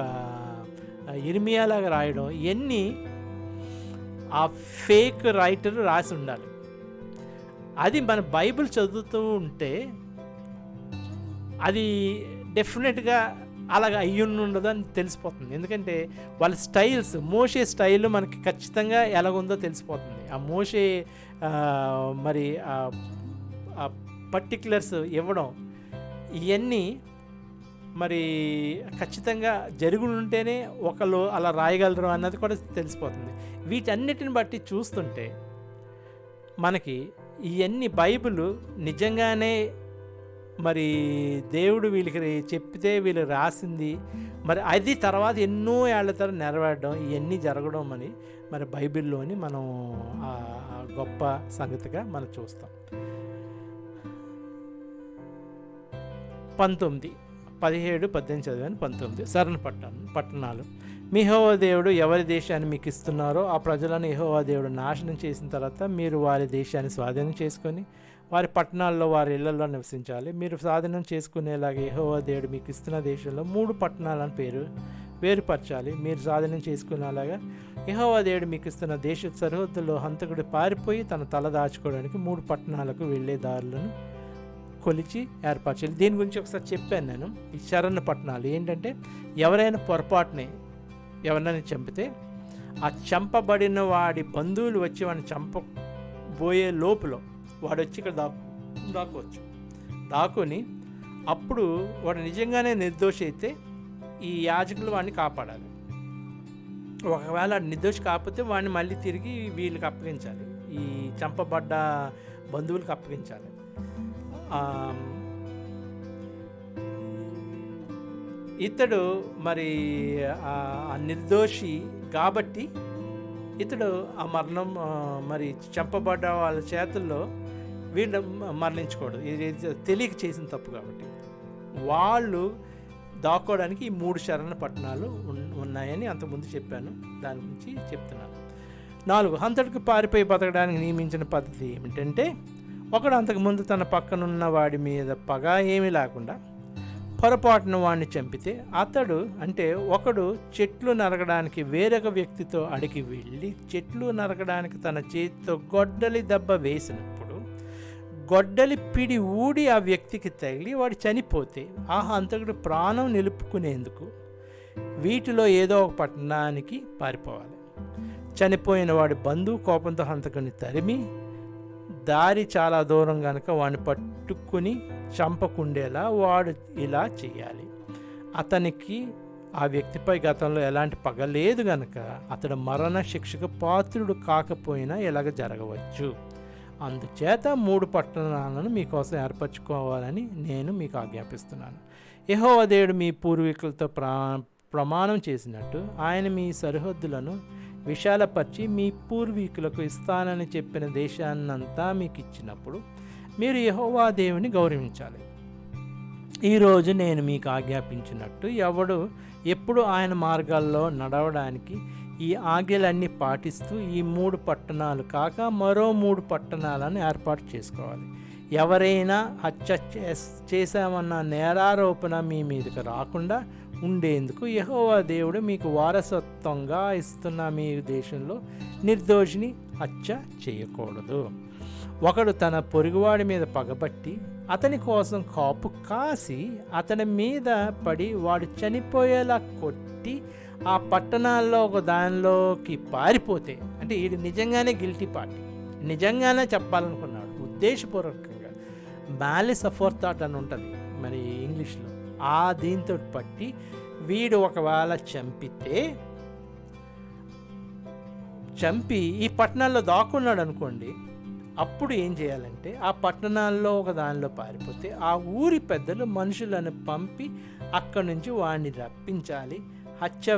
ఇర్మియా లాగా రాయడం, ఇవన్నీ ఆ ఫేక్ రైటర్ రాసి ఉండాలి. అది మన బైబిల్ చదువుతూ ఉంటే అది డెఫినెట్గా అలాగ అయ్యుండదు అని తెలిసిపోతుంది. ఎందుకంటే వాళ్ళ స్టైల్స్, మోషే స్టైల్ మనకి ఖచ్చితంగా ఎలాగుందో తెలిసిపోతుంది. ఆ మోషే మరి ఆ పర్టిక్యులర్స్ ఇవ్వడం, ఇవన్నీ మరి ఖచ్చితంగా జరుగుంటేనే ఒకళ్ళు అలా రాయగలరు అన్నది కూడా తెలిసిపోతుంది. వీటన్నిటిని బట్టి చూస్తుంటే మనకి ఇవన్నీ బైబిల్ నిజంగానే మరి దేవుడు వీళ్ళకి చెప్తే వీళ్ళు రాసింది, మరి అది తర్వాత ఎన్నో ఏళ్ల తర్వాత నెరవేరడం, ఇవన్నీ జరగడం అని మరి బైబిల్లోని మనం గొప్ప సంగతిగా మనం చూస్తాం. 17, 17, 18 చదివాను. 19 సరణ పట్టణాలు. యెహోవా దేవుడు ఎవరి దేశాన్ని మీకు ఇస్తున్నారో ఆ ప్రజలను యెహోవా దేవుడు నాశనం చేసిన తర్వాత మీరు వారి దేశాన్ని స్వాధీనం చేసుకొని వారి పట్టణాల్లో వారి ఇళ్లలో నివసించాలి. మీరు స్వాధీనం చేసుకునేలాగా యెహోవా దేవుడు మీకు ఇస్తున్న దేశంలో 3 పట్టణాలను వేరుపరచాలి. మీరు స్వాధీనం చేసుకునేలాగా యెహోవా దేవుడు మీకు ఇస్తున్న దేశ సరిహద్దుల్లో హంతకుడు పారిపోయి తన తల దాచుకోవడానికి 3 పట్టణాలకు వెళ్ళే దారులను కొలిచి ఏర్పరచాలి. దీని గురించి ఒకసారి చెప్పాను నేను. ఈ శరణ్య పట్టణాలు ఏంటంటే, ఎవరైనా పొరపాటుని ఎవరినైనా చంపితే ఆ చంపబడిన వాడి బంధువులు వచ్చి వాడిని చంపబోయే లోపల వాడు వచ్చి ఇక్కడ దాక్కోవచ్చు. దాక్కుని అప్పుడు వాడు నిజంగానే నిర్దోషి అయితే ఈ యాజకులు వాడిని కాపాడాలి. ఒకవేళ నిర్దోషి కాకపోతే వాడిని మళ్ళీ తిరిగి వీళ్ళకి అప్పగించాలి, ఈ చంపబడ్డ బంధువులకు అప్పగించాలి. ఇతడు మరి నిర్దోషి కాబట్టి ఇతడు ఆ మరణం మరి చంపబడ్డ వాళ్ళ చేతుల్లో వీళ్ళు మరణించకూడదు. ఇది తెలియక చేసిన తప్పు కాబట్టి వాళ్ళు దాక్కోవడానికి ఈ 3 శరణ పట్టణాలు ఉన్నాయని అంతకుముందు చెప్పాను. దాని గురించి చెప్తున్నాను. 4, హంతకుడికి పారిపోయి బతకడానికి నియమించిన పద్ధతి ఏమిటంటే, ఒకడు అంతకుముందు తన పక్కనున్న వాడి మీద పగ ఏమీ లేకుండా పొరపాటున వాడిని చంపితే అతడు అంటే ఒకడు చెట్లు నరకడానికి వేరొక వ్యక్తితో అడిగి వెళ్ళి చెట్లు నరకడానికి తన చేతితో గొడ్డలి దెబ్బ వేసినప్పుడు గొడ్డలి పిడి ఊడి ఆ వ్యక్తికి తగిలి వాడు చనిపోతే ఆ హంతకుడు ప్రాణం నిలుపుకునేందుకు వీటిలో ఏదో ఒక పట్టణానికి పారిపోవాలి. చనిపోయిన వాడి బంధువు కోపంతో హంతకుని తరిమి దారి చాలా దూరం కనుక వాడిని పట్టుకుని చంపకుండేలా వాడు ఇలా చేయాలి. అతనికి ఆ వ్యక్తిపై గతంలో ఎలాంటి పగ లేదు కనుక అతడు మరణ శిక్షకు పాత్రుడు కాకపోయినా ఇలాగ జరగవచ్చు. అందుచేత 3 పట్టణాలను మీకోసం ఏర్పరచుకోవాలని నేను మీకు ఆజ్ఞాపిస్తున్నాను. యెహోవా దేవుడు మీ పూర్వీకులతో ప్రమాణం చేసినట్టు ఆయన మీ సరిహద్దులను విశాలపరిచి మీ పూర్వీకులకు ఇస్తానని చెప్పిన దేశాన్నంతా మీకు ఇచ్చినప్పుడు మీరు యెహోవా దేవుని గౌరవించాలి. ఈరోజు నేను మీకు ఆజ్ఞాపించినట్టు ఎప్పుడు ఆయన మార్గాల్లో నడవడానికి ఈ ఆజ్ఞలన్నీ పాటిస్తూ ఈ 3 పట్టణాలు కాక మరో 3 పట్టణాలను ఏర్పాటు చేసుకోవాలి. ఎవరైనా హత్య చేశామన్న నేరారోపణ మీ మీదకి రాకుండా ఉండేందుకు యెహోవా దేవుడు మీకు వారసత్వంగా ఇస్తున్న మీ దేశంలో నిర్దోషిని హత్య చేయకూడదు. ఒకడు తన పొరుగువాడి మీద పగబట్టి అతని కోసం కాపు కాసి అతని మీద పడి వాడు చనిపోయేలా కొట్టి ఆ పట్టణాల్లో ఒక దానిలోకి పారిపోతే, అంటే వీడు నిజంగానే గిల్టీ పార్టీ, నిజంగానే చెప్పాలనుకున్నాడు ఉద్దేశపూర్వకంగా, మ్యాలిస్ అఫోర్థాట్ అని ఉంటుంది మరి ఇంగ్లీష్లో, ఆ దీంతో పట్టి వీడు ఒకవేళ చంపి ఈ పట్టణాల్లో దాక్కున్నాడు అనుకోండి, అప్పుడు ఏం చేయాలంటే ఆ పట్టణాల్లో ఒక దానిలో పారిపోతే ఆ ఊరి పెద్దలు మనుషులను పంపి అక్కడి నుంచి వాడిని రప్పించాలి. హత్య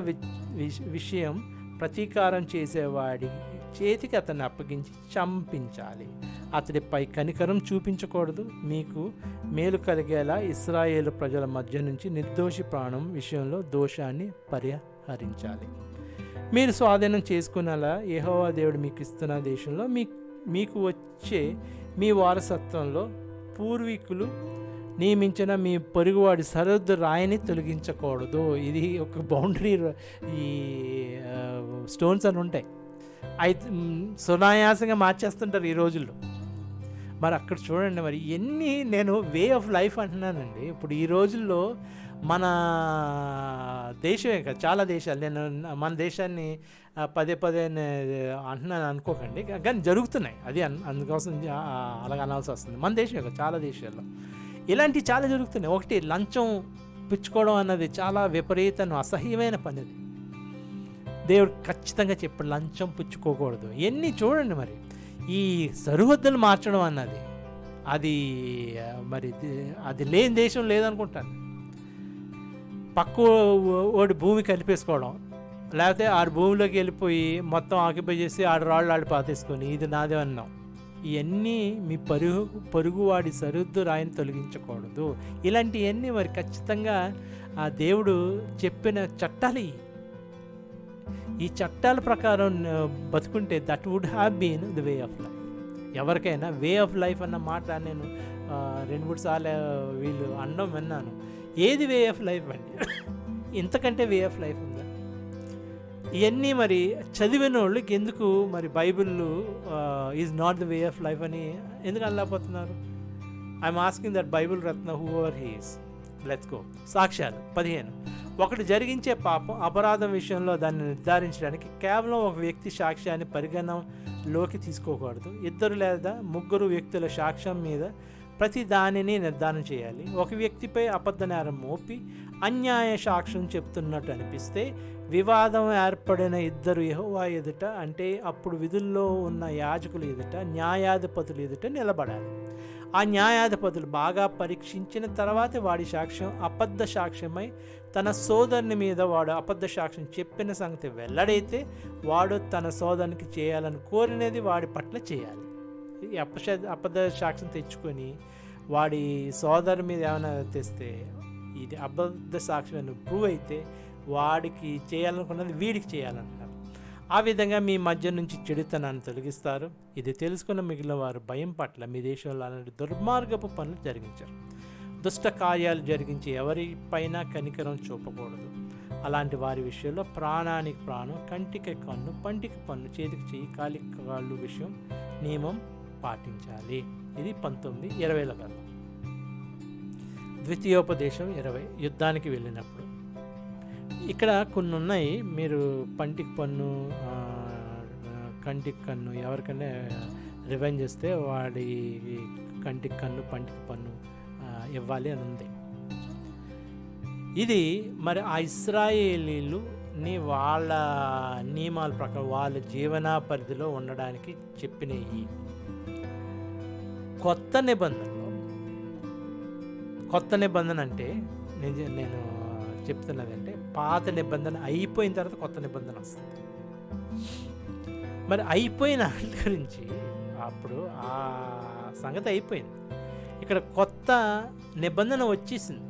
విషయం ప్రతీకారం చేసేవాడి చేతికి అతన్ని అప్పగించి చంపించాలి. అతడిపై కనికరం చూపించకూడదు. మీకు మేలు కలిగేలా ఇశ్రాయేలు ప్రజల మధ్య నుంచి నిర్దోషి ప్రాణం విషయంలో దోషాన్ని పరిహరించాలి. మీరు స్వాధీనం చేసుకునేలా యెహోవా దేవుడు మీకు ఇస్తున్న దేశంలో మీకు వచ్చే మీ వారసత్వంలో పూర్వీకులు నియమించిన మీ పొరుగువాడి సరిహద్దు రాయిని తొలగించకూడదు. ఇది ఒక బౌండరీ, ఈ స్టోన్స్ అని ఉంటాయి, అయితే సునాయాసంగా మార్చేస్తుంటారు ఈ రోజుల్లో. మరి అక్కడ చూడండి, మరి ఎన్ని, నేను వే ఆఫ్ లైఫ్ అంటున్నానండి. ఇప్పుడు ఈ రోజుల్లో మన దేశమే కదా, చాలా దేశాలు, నేను మన దేశాన్ని పదే అంటున్నాను అనుకోకండి, కానీ జరుగుతున్నాయి, అది అందుకోసం అలాగ అనాల్సి వస్తుంది. మన దేశమే కదా, చాలా దేశాల్లో ఇలాంటివి చాలా జరుగుతున్నాయి. ఒకటి, లంచం పుచ్చుకోవడం అన్నది చాలా విపరీతం అసహ్యమైన పని. అది దేవుడు ఖచ్చితంగా చెప్పాడు, లంచం పుచ్చుకోకూడదు. ఎన్ని చూడండి, మరి ఈ సరిహద్దులు మార్చడం అన్నది అది లేని దేశం లేదనుకుంటాను. పక్క ఓడి భూమి కలిపేసుకోవడం, లేకపోతే ఆడి భూమిలోకి వెళ్ళిపోయి మొత్తం ఆక్యుపై చేసి రాళ్ళు పాతేసుకొని ఇది నాదే అన్నాం. ఇవన్నీ మీ పొరుగువాడి సరిహద్దు రాయిని తొలగించకూడదు. ఇలాంటివన్నీ మరి ఖచ్చితంగా ఆ దేవుడు చెప్పిన చట్టాలు. ఈ చట్టాల ప్రకారం బతుకుంటే that would have been the way of life. ఎవరికైనా వే ఆఫ్ లైఫ్ అన్న మాట నేను 2-3 సార్లు వీళ్ళు అనడం విన్నాను. ఏది వే ఆఫ్ లైఫ్ అండి? ఇంతకంటే వే ఆఫ్ లైఫ్ ఉందా? ఇవన్నీ మరి చదివిన వాళ్ళకి ఎందుకు మరి Bible is not the way of life అని ఎందుకు అనలేకపోతున్నారు? I'm asking that Bible Ratna whoever he is. Let's go. సాక్ష్యాలు 15. ఒకటి జరిగించే పాపం అపరాధం విషయంలో దాన్ని నిర్ధారించడానికి కేవలం ఒక వ్యక్తి సాక్ష్యాన్ని పరిగణనలోకి తీసుకోకూడదు. 2 లేదా 3 వ్యక్తుల సాక్ష్యం మీద ప్రతి దానిని నిర్ధారణ చేయాలి. ఒక వ్యక్తిపై అబద్ధ నేరం మోపి అన్యాయ సాక్ష్యం చెప్తున్నట్టు అనిపిస్తే వివాదం ఏర్పడిన 2 యెహోవా ఎదుట, అంటే అప్పుడు విధుల్లో ఉన్న యాజకుల ఎదుట, న్యాయాధిపతుల ఎదుట నిలబడాలి. ఆ న్యాయాధిపతులు బాగా పరీక్షించిన తర్వాత వాడి సాక్ష్యం అబద్ధ సాక్ష్యమై తన సోదరుని మీద వాడు అబద్ధ సాక్ష్యం చెప్పిన సంగతి వెల్లడైతే వాడు తన సోదరునికి చేయాలని కోరినది వాడి పట్ల చేయాలి. ఈ అబద్ధ సాక్ష్యం తెచ్చుకొని వాడి సోదరు మీద ఏమైనా తెస్తే ఇది అబద్ధ సాక్ష్యం ప్రూవ్ అయితే వాడికి చేయాలనుకున్నది వీడికి చేయాలంటారు. ఆ విధంగా మీ మధ్య నుంచి చెడుతనాన్ని తొలగిస్తారు. ఇది తెలుసుకున్న మిగిలిన వారు భయం పట్ల మీ దేశంలో అలాంటి దుర్మార్గపు పనులు జరిగించారు. దుష్ట కార్యాలు జరిగించి ఎవరిపైనా కనికరం చూపకూడదు. అలాంటి వారి విషయంలో ప్రాణానికి ప్రాణం, కంటికి కన్ను, పంటికి పన్ను, చేతికి చెయ్యి, కాలికి కాళ్ళు విషయం నియమం పాటించాలి. ఇది 19:20 కల్లా. ద్వితీయోపదేశం 20. యుద్ధానికి వెళ్ళినప్పుడు ఇక్కడ కొన్ని ఉన్నాయి. మీరు పంటికి పన్ను, కంటికి కన్ను, ఎవరికైనా రివెంజ్ చేస్తే వాడి కంటికి కన్ను, పంటికి పన్ను ఇవ్వాలి అని ఉంది. ఇది మరి ఆ ఇశ్రాయేలీలుని వాళ్ళ నియమాల ప్రకారం వాళ్ళ జీవన పరిధిలో ఉండడానికి చెప్పినవి. కొత్త నిబంధన అంటే నేను చెప్తున్నది అంటే పాత నిబంధన అయిపోయిన తర్వాత కొత్త నిబంధన వస్తుంది. మరి అయిపోయిన గురించి అప్పుడు ఆ సంగతి అయిపోయింది. ఇక్కడ కొత్త నిబంధన వచ్చేసింది.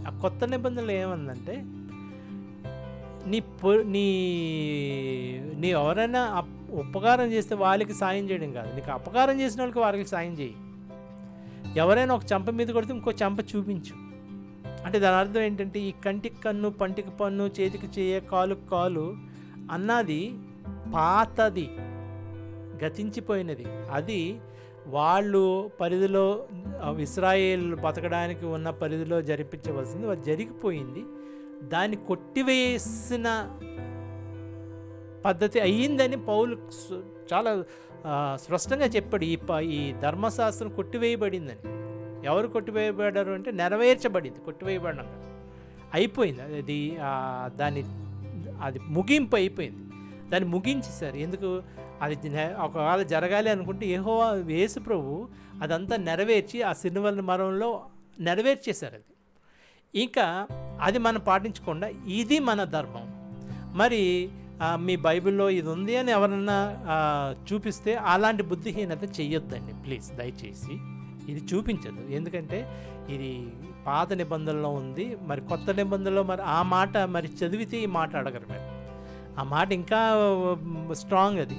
ఆ కొత్త నిబంధనలు ఏమందంటే నీ ఎవరైనా ఉపకారం చేస్తే వాళ్ళకి సాయం చేయడం కాదు, నీకు అపకారం చేసిన వాళ్ళకి వారికి సాయం చేయి. ఎవరైనా ఒక చెంప మీద కొడితే ఇంకో చెంప చూపించు. అంటే దాని అర్థం ఏంటంటే ఈ కంటికి కన్ను, పంటికి పన్ను, చేతికి చేయ, కాలుకి కాలు అన్నది పాతది, గతించిపోయినది. అది వాళ్ళు పరిధిలో ఇశ్రాయేల్ బతకడానికి ఉన్న పరిధిలో జరిపించవలసింది అది జరిగిపోయింది. దాన్ని కొట్టివేసిన పద్ధతి అయ్యిందని పౌలు చాలా స్పష్టంగా చెప్పాడు. ఈ ధర్మశాస్త్రం కొట్టివేయబడిందని. ఎవరు కొట్టివేయబడ్డారు అంటే నెరవేర్చబడింది, కొట్టివేయబడిన అయిపోయింది. అది ముగింపు అయిపోయింది. దాన్ని ముగించేశారు. ఎందుకు? అది ఒకవేళ జరగాలి అనుకుంటే యేసు ప్రభు అదంతా నెరవేర్చి ఆ సిలువ మరణంలో నెరవేర్చేశారు. అది ఇంకా అది మనం పాటించకుండా ఇది మన ధర్మం. మరి మీ బైబిల్లో ఇది ఉంది అని ఎవరన్నా చూపిస్తే అలాంటి బుద్ధిహీనత చెయ్యొద్దండి ప్లీజ్, దయచేసి. ఇది చూపించదు. ఎందుకంటే ఇది పాత నిబంధనలో ఉంది. మరి కొత్త నిబంధనలో మరి ఆ మాట మరి చదివితే ఈ మాట అడగరు. మీరు ఆ మాట ఇంకా స్ట్రాంగ్. అది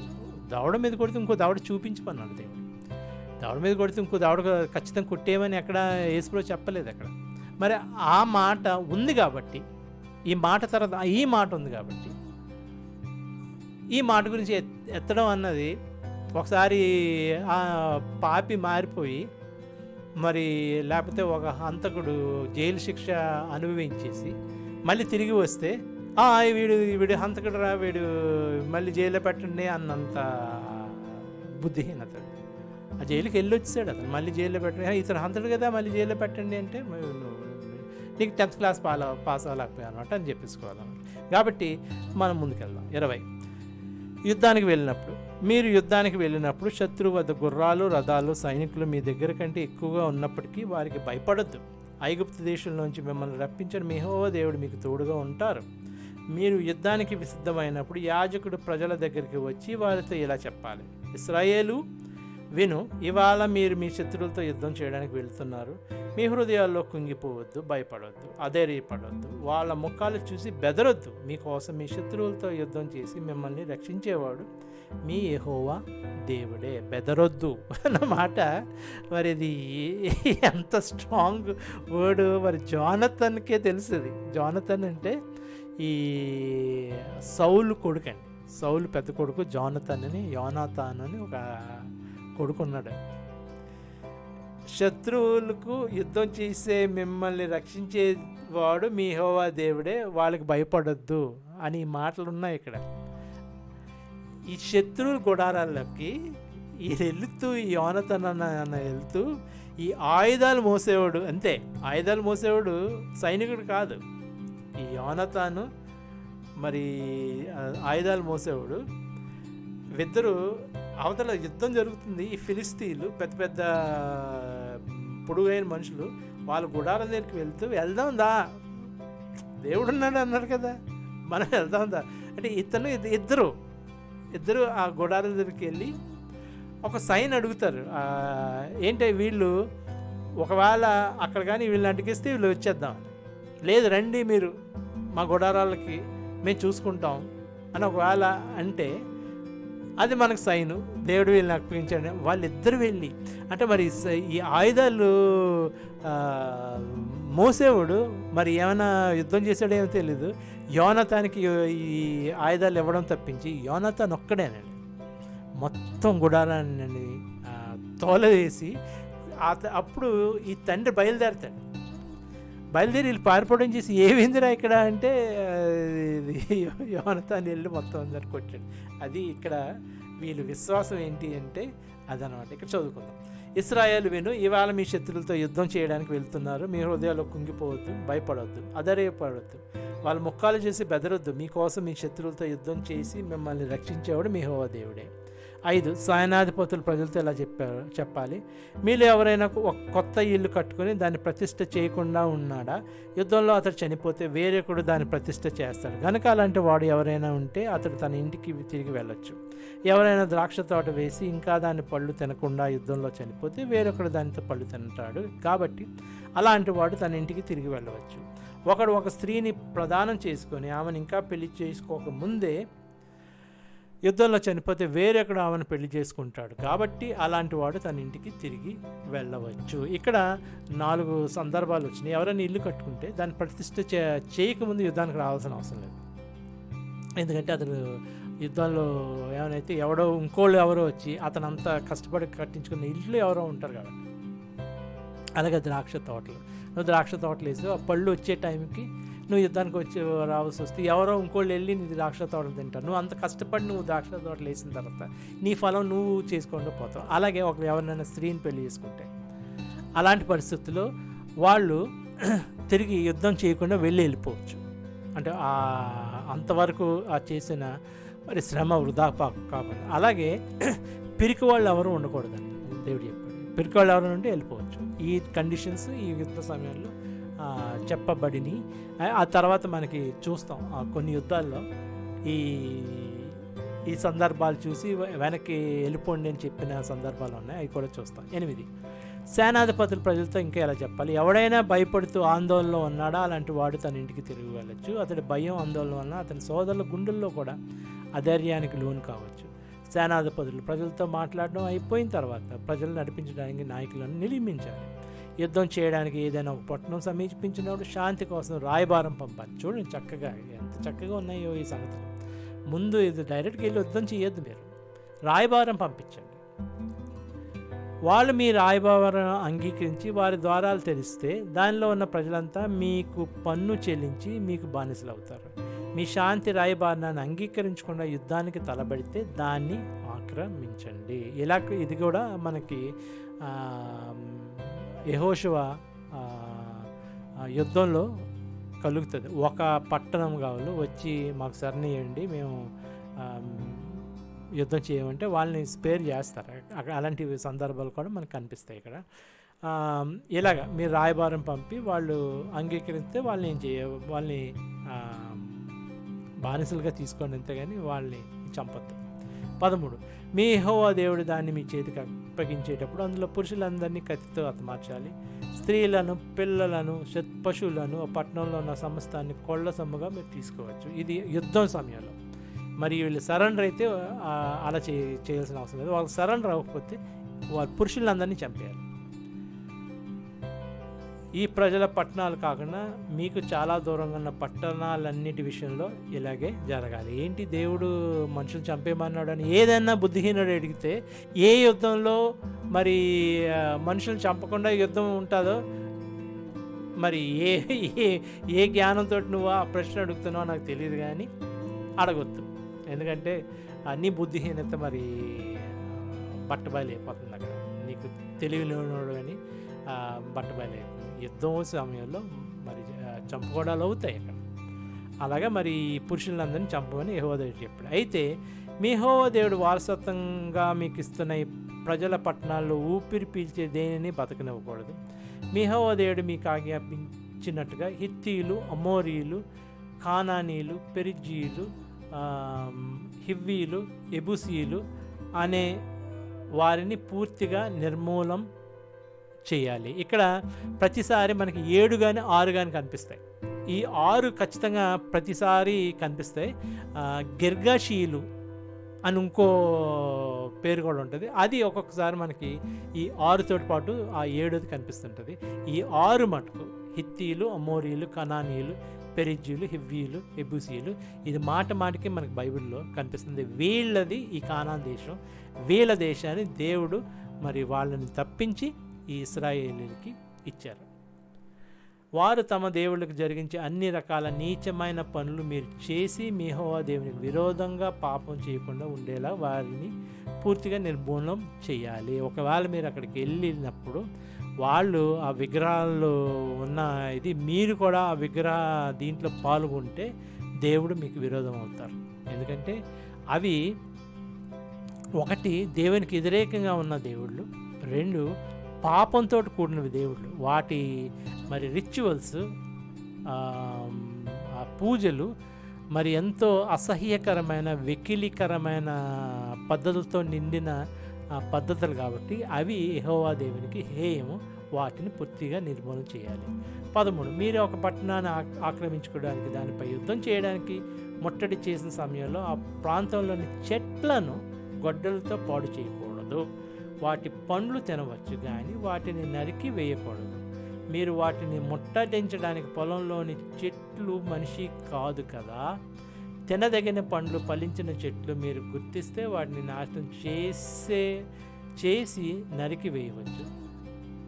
దవడ మీద కొడితే ఇంకో దవడ చూపించమన్నాడు దేవుడు. దవడ మీద కొడితే ఇంకో దవడ ఖచ్చితంగా కొట్టేయమని ఎక్కడ యేసుప్రభు చెప్పలేదు అక్కడ. మరి ఆ మాట ఉంది కాబట్టి, ఈ మాట తర్వాత ఈ మాట ఉంది కాబట్టి ఈ మాట గురించి ఎత్తడం అన్నది ఒకసారి ఆ పాపి మారిపోయి మరి లేకపోతే ఒక హంతకుడు జైలు శిక్ష అనుభవించేసి మళ్ళీ తిరిగి వస్తే వీడు హంతకుడు రా, వీడు మళ్ళీ జైల్లో పెట్టండి అన్నంత బుద్ధిహీనత. ఆ జైలుకి వెళ్ళి వచ్చాడు అతను, మళ్ళీ జైల్లో పెట్టండి, ఇతను హంతకుడు కదా మళ్ళీ జైల్లో పెట్టండి అంటే నీకు 10th క్లాస్ పాస్ అవ్వలేకపోయా అనమాట అని చెప్పేసుకోవాలన్నమాట. కాబట్టి మనం ముందుకెళ్దాం. 20. యుద్ధానికి వెళ్ళినప్పుడు మీరు యుద్ధానికి వెళ్ళినప్పుడు శత్రువు వద్ద గుర్రాలు, రథాలు, సైనికులు మీ దగ్గర కంటే ఎక్కువగా ఉన్నప్పటికీ వారికి భయపడొద్దు. ఐగుప్తు దేశంలోంచి మిమ్మల్ని రప్పించిన యెహోవా దేవుడు మీకు తోడుగా ఉంటారు. మీరు యుద్ధానికి సిద్ధమైనప్పుడు యాజకుడు ప్రజల దగ్గరికి వచ్చి వారితో ఇలా చెప్పాలి: ఇశ్రాయేలు, విను, ఇవాళ మీరు మీ శత్రువులతో యుద్ధం చేయడానికి వెళ్తున్నారు. మీ హృదయాల్లో కుంగిపోవద్దు, భయపడవద్దు, అధైర్యపడవద్దు, వాళ్ళ ముఖాలు చూసి బెదరొద్దు. మీకోసం మీ శత్రువులతో యుద్ధం చేసి మిమ్మల్ని రక్షించేవాడు మీ యెహోవా దేవుడే. బెదరొద్దు అన్నమాట. మరి ఇది ఎంత స్ట్రాంగ్ వర్డ్. మరి జోనతన్కే తెలుస్తుంది. జోనతన్ అంటే ఈ సౌలు కొడుకండి. సౌలు పెద్ద కొడుకు జోనతన్ అని, యోనాతాన్ అని ఒక కొడుకు ఉన్నాడు. శత్రువులకు యుద్ధం చేసే మిమ్మల్ని రక్షించేవాడు మీ యెహోవా దేవుడే, వాళ్ళకి భయపడొద్దు అని మాటలు ఉన్నాయి ఇక్కడ. ఈ శత్రువుల గుడారాల్లోకి వెళుతూ, ఈ యోనతన్ అన్న వెళ్తూ ఈ ఆయుధాలు మోసేవాడు, అంతే, ఆయుధాలు మోసేవాడు సైనికుడు కాదు. ఈ యోనతాను మరి ఆయుధాలు మోసేవాడు. ఇద్దరు అవతల యుద్ధం జరుగుతుంది. ఈ ఫిలిస్తీన్లు పెద్ద పెద్ద పొడుగైన మనుషులు వాళ్ళ గుడారం దగ్గరికి వెళ్దాం దా, దేవుడు ఉన్నాడు అన్నాడు కదా, మనం వెళ్దాం దా అంటే ఇద్దరు ఆ గుడారం దగ్గరికి వెళ్ళి ఒక సైన్ అడుగుతారు. ఏంటి వీళ్ళు ఒకవేళ అక్కడ కానీ వీళ్ళని అడిగిస్తే వీళ్ళు వచ్చేద్దామని. లేదు, రండి మీరు మా గుడారాలకి, మేము చూసుకుంటాం అని ఒకవేళ అంటే అది మనకు సైను, దేవుడు వీళ్ళని అప్పగించాడు. వాళ్ళిద్దరు వెళ్ళి అంటే మరి ఈ ఆయుధాలు మోసేవాడు మరి ఏమైనా యుద్ధం చేసాడేమో తెలీదు. యోనతానికి ఈ ఆయుధాలు ఇవ్వడం తప్పించి యోనతాన్ ఒక్కడేనండి మొత్తం గుడారాన్ని తోలవేసి అప్పుడు ఈ తండ్రి బయలుదేరి వీళ్ళు పారిపోవడం చేసి ఏమైందిరా ఇక్కడ అంటే యోనతాన్ వెళ్ళి మొత్తం అందరు కొట్టాడు. అది ఇక్కడ వీళ్ళు విశ్వాసం ఏంటి అంటే అదనమాట. ఇక్కడ చదువుకుందాం. ఇశ్రాయేలు విను, ఇవాళ మీ శత్రువులతో యుద్ధం చేయడానికి వెళ్తున్నారు. మీ హృదయాల్లో కుంగిపోవద్దు, భయపడవద్దు, అధైర్యపడవద్దు, వాళ్ళ ముఖాలు చేసి బెదరొద్దు. మీకోసం మీ శత్రువులతో యుద్ధం చేసి మిమ్మల్ని రక్షించేవాడు మీ యెహోవా దేవుడే. 5 సైన్యాధిపతులు ప్రజలతో ఇలా చెప్పాలి. మీలో ఎవరైనా ఒక కొత్త ఇల్లు కట్టుకుని దాన్ని ప్రతిష్ఠ చేయకుండా ఉన్నాడా? యుద్ధంలో అతడు చనిపోతే వేరొకడు దాన్ని ప్రతిష్ఠ చేస్తాడు కనుక అలాంటి వాడు ఎవరైనా ఉంటే అతడు తన ఇంటికి తిరిగి వెళ్ళొచ్చు. ఎవరైనా ద్రాక్ష తోట వేసి ఇంకా దాన్ని పళ్ళు తినకుండా యుద్ధంలో చనిపోతే వేరొకడు దానితో పళ్ళు తింటాడు. కాబట్టి అలాంటి వాడు తన ఇంటికి తిరిగి వెళ్ళవచ్చు. ఒకడు ఒక స్త్రీని ప్రదానం చేసుకొని ఆమెను ఇంకా పెళ్లి చేసుకోక ముందే యుద్ధంలో చనిపోతే వేరొకడు ఆమెను పెళ్లి చేసుకుంటాడు. కాబట్టి అలాంటి వాడు తన ఇంటికి తిరిగి వెళ్ళవచ్చు. ఇక్కడ 4 సందర్భాలు వచ్చినాయి. ఎవరైనా ఇల్లు కట్టుకుంటే దాన్ని ప్రతిష్ఠ చేయకముందు యుద్ధానికి రావాల్సిన అవసరం లేదు. ఎందుకంటే అతను యుద్ధంలో ఏమైనా ఇంకోళ్ళు వచ్చి అతను అంత కష్టపడి కట్టించుకున్న ఇల్లు ఎవరో ఉంటారు కాబట్టి. అలాగే ద్రాక్ష తోటలు, నువ్వు ద్రాక్ష తోటలు వేసి ఆ పళ్ళు వచ్చే టైంకి నువ్వు యుద్ధానికి రావాల్సి వస్తే ఎవరో ఇంకోళ్ళు వెళ్ళి నీ ద్రాక్ష తోటలు తింటారు. నువ్వు అంత కష్టపడి నువ్వు ద్రాక్ష తోటలు వేసిన తర్వాత నీ ఫలం నువ్వు చేసుకుంటూ పోతావు. అలాగే ఎవరినైనా స్త్రీని పెళ్లి చేసుకుంటే అలాంటి పరిస్థితుల్లో వాళ్ళు తిరిగి యుద్ధం చేయకుండా వెళ్ళిపోవచ్చు. అంటే అంతవరకు చేసిన మరి శ్రమ వృధా కాకుండా. అలాగే పిరికి వాళ్ళు ఎవరు ఉండకూడదని దేవుడు చెప్పాడు. పిరికి వాళ్ళు ఎవరు ఉంటే వెళ్ళిపోవచ్చు. ఈ కండిషన్స్ ఈ యుద్ధ సమయంలో చెప్పబడిని. ఆ తర్వాత మనకి చూస్తాం కొన్ని యుద్ధాల్లో ఈ సందర్భాలు చూసి వెనక్కి వెళ్ళిపోండి అని చెప్పిన సందర్భాలు ఉన్నాయి. అవి కూడా చూస్తాం. 8 సేనాధిపతులు ప్రజలతో ఇంకా ఎలా చెప్పాలి. ఎవడైనా భయపడుతూ ఆందోళనలో ఉన్నాడా అలాంటి వాడు తన ఇంటికి తిరిగి వెళ్ళొచ్చు. అతడి భయం ఆందోళన వలన అతని సోదరుల గుండెల్లో కూడా అధైర్యానికి లోను కావచ్చు. సేనాధిపతులు ప్రజలతో మాట్లాడడం అయిపోయిన తర్వాత ప్రజలను నడిపించడానికి నాయకులను నియమించాలి. యుద్ధం చేయడానికి ఏదైనా ఒక పట్టణం సమీపించినప్పుడు శాంతి కోసం రాయబారం పంపాలి. చూడండి చక్కగా ఎంత చక్కగా ఉన్నాయో ఈ సంగతులు. ముందు ఇది డైరెక్ట్గా వెళ్ళి యుద్ధం చేయొద్దు, మీరు రాయబారం పంపించండి. వాళ్ళు మీ రాయబారం అంగీకరించి వారి ద్వారాలు తెరిస్తే దానిలో ఉన్న ప్రజలంతా మీకు పన్ను చెల్లించి మీకు బానిసలు అవుతారు. మీ శాంతి రాయబారాన్ని అంగీకరించకుండా యుద్ధానికి తలబడితే దాన్ని ఆక్రమించండి. ఇలా ఇది కూడా మనకి యెహోషువ యుద్ధంలో కలుగుతుంది. ఒక పట్టణం కావాలి వచ్చి మాకు సరణియండి, మేము యుద్ధం చేయమంటే వాళ్ళని స్పేర్ చేస్తారు. అలాంటి సందర్భాలు కూడా మనకు కనిపిస్తాయి ఇక్కడ. ఇలాగా మీరు రాయబారం పంపి వాళ్ళు అంగీకరిస్తే వాళ్ళని బానిసలుగా తీసుకోండి, అంతేగాని వాళ్ళని చంపొద్దు. 13 మీ యెహోవా దేవుడు దాన్ని మీ చేతికి అప్పగించేటప్పుడు అందులో పురుషులందరినీ కత్తితో హతమార్చాలి. స్త్రీలను, పిల్లలను, పశువులను, పట్టణంలో ఉన్న సమస్తాన్ని కొళ్ళ సొమ్ముగా మీరు తీసుకోవచ్చు. ఇది యుద్ధం సమయంలో. మరి వీళ్ళు సరెండర్ అయితే అలా చేయాల్సిన అవసరం లేదు. వాళ్ళకి సరెండర్ అవ్వకపోతే వాళ్ళు పురుషులందరినీ చంపేయాలి. ఈ ప్రజల పట్టణాలు కాకుండా మీకు చాలా దూరంగా ఉన్న పట్టణాలన్నిటి విషయంలో ఇలాగే జరగాలి. ఏంటి దేవుడు మనుషులు చంపేమన్నాడు అని ఏదైనా బుద్ధిహీనుడు అడిగితే, ఏ యుద్ధంలో మరి మనుషులు చంపకుండా యుద్ధం ఉంటుందో మరి ఏ ఏ జ్ఞానంతో నువ్వు ఆ ప్రశ్న అడుగుతున్నావో నాకు తెలియదు, కానీ అడగొద్దు. ఎందుకంటే అన్నీ బుద్ధిహీనత మరి బట్టబయలైపోతుంది. అక్కడ నీకు తెలివిలోనోడు కానీ బట్టబయలైపోతుంది. యుద్ధం సమయంలో మరి చంపుకోవడాలు అవుతాయి అక్కడ. అలాగా మరి పురుషులందరినీ చంపమని యెహోవా దేవుడు చెప్పాడు. అయితే మీ యెహోవా దేవుడు వారసత్వంగా మీకు ఇస్తున్న ఈ ప్రజల పట్టణాల్లో ఊపిరి పీల్చే దేనిని బతకనివ్వకూడదు. మీ యెహోవా దేవుడు మీకు ఆజ్ఞాపించినట్టుగా హిత్తీయులు, అమోరీయులు, కానానీయులు, పెరిజ్జీయులు, హివ్వీలు, ఎబూసీయులు అనే వారిని పూర్తిగా నిర్మూలం చేయాలి. ఇక్కడ ప్రతిసారి మనకి 7 కానీ 6 కానీ కనిపిస్తాయి. ఈ 6 ఖచ్చితంగా ప్రతిసారి కనిపిస్తాయి. గిర్గాషీయులు అని ఇంకో పేరు కూడా ఉంటుంది. అది ఒక్కొక్కసారి మనకి ఈ 6తో పాటు ఆ 7ది కనిపిస్తుంటుంది. ఈ 6 మటుకు హిత్తీయులు, అమోరీయులు, కనానీయులు, పెరిజ్జీయులు, హివ్వీయులు, ఎబూసీయులు, ఇది మాటికి మనకి బైబిల్లో కనిపిస్తుంది. వీళ్ళది ఈ కానాన్ దేశం. వీళ్ళ దేశాన్ని దేవుడు మరి వాళ్ళని తప్పించి ఈ ఇశ్రాయేలీయులకి ఇచ్చారు. వారు తమ దేవుళ్ళకి జరిగించే అన్ని రకాల నీచమైన పనులు మీరు చేసి మీ యెహోవా దేవునికి విరోధంగా పాపం చేయకుండా ఉండేలా వారిని పూర్తిగా నిర్మూలనం చేయాలి. ఒకవేళ మీరు అక్కడికి వెళ్ళినప్పుడు వాళ్ళు ఆ విగ్రహాల్లో ఉన్న ఇది మీరు కూడా ఆ విగ్రహ దీంట్లో పాల్గొంటే దేవుడు మీకు విరోధం అవుతారు. ఎందుకంటే అవి ఒకటి దేవునికి వ్యతిరేకంగా ఉన్న దేవుళ్ళు, 2 పాపంతో కూడినవి దేవుళ్ళు. వాటి మరి రిచువల్స్, ఆ పూజలు మరి ఎంతో అసహ్యకరమైన, వెకిలికరమైన పద్ధతులతో నిండిన పద్ధతులు కాబట్టి అవి యెహోవా దేవునికి హేయము. వాటిని పూర్తిగా నిర్మూలన చేయాలి. 13 మీరు ఒక పట్టణాన్ని ఆక్రమించుకోవడానికి, దానిపై యుద్ధం చేయడానికి ముట్టడి చేసిన సమయంలో ఆ ప్రాంతంలోని చెట్లను గొడ్డలతో పాడు చేయకూడదు. వాటి పండ్లు తినవచ్చు కానీ వాటిని నరికి వేయకూడదు. మీరు వాటిని ముట్టడించడానికి పొలంలోని చెట్లు మనిషి కాదు కదా. తినదగిన పండ్లు ఫలించిన చెట్లు మీరు గుర్తిస్తే వాటిని నాశనం చేసి నరికి వేయవచ్చు.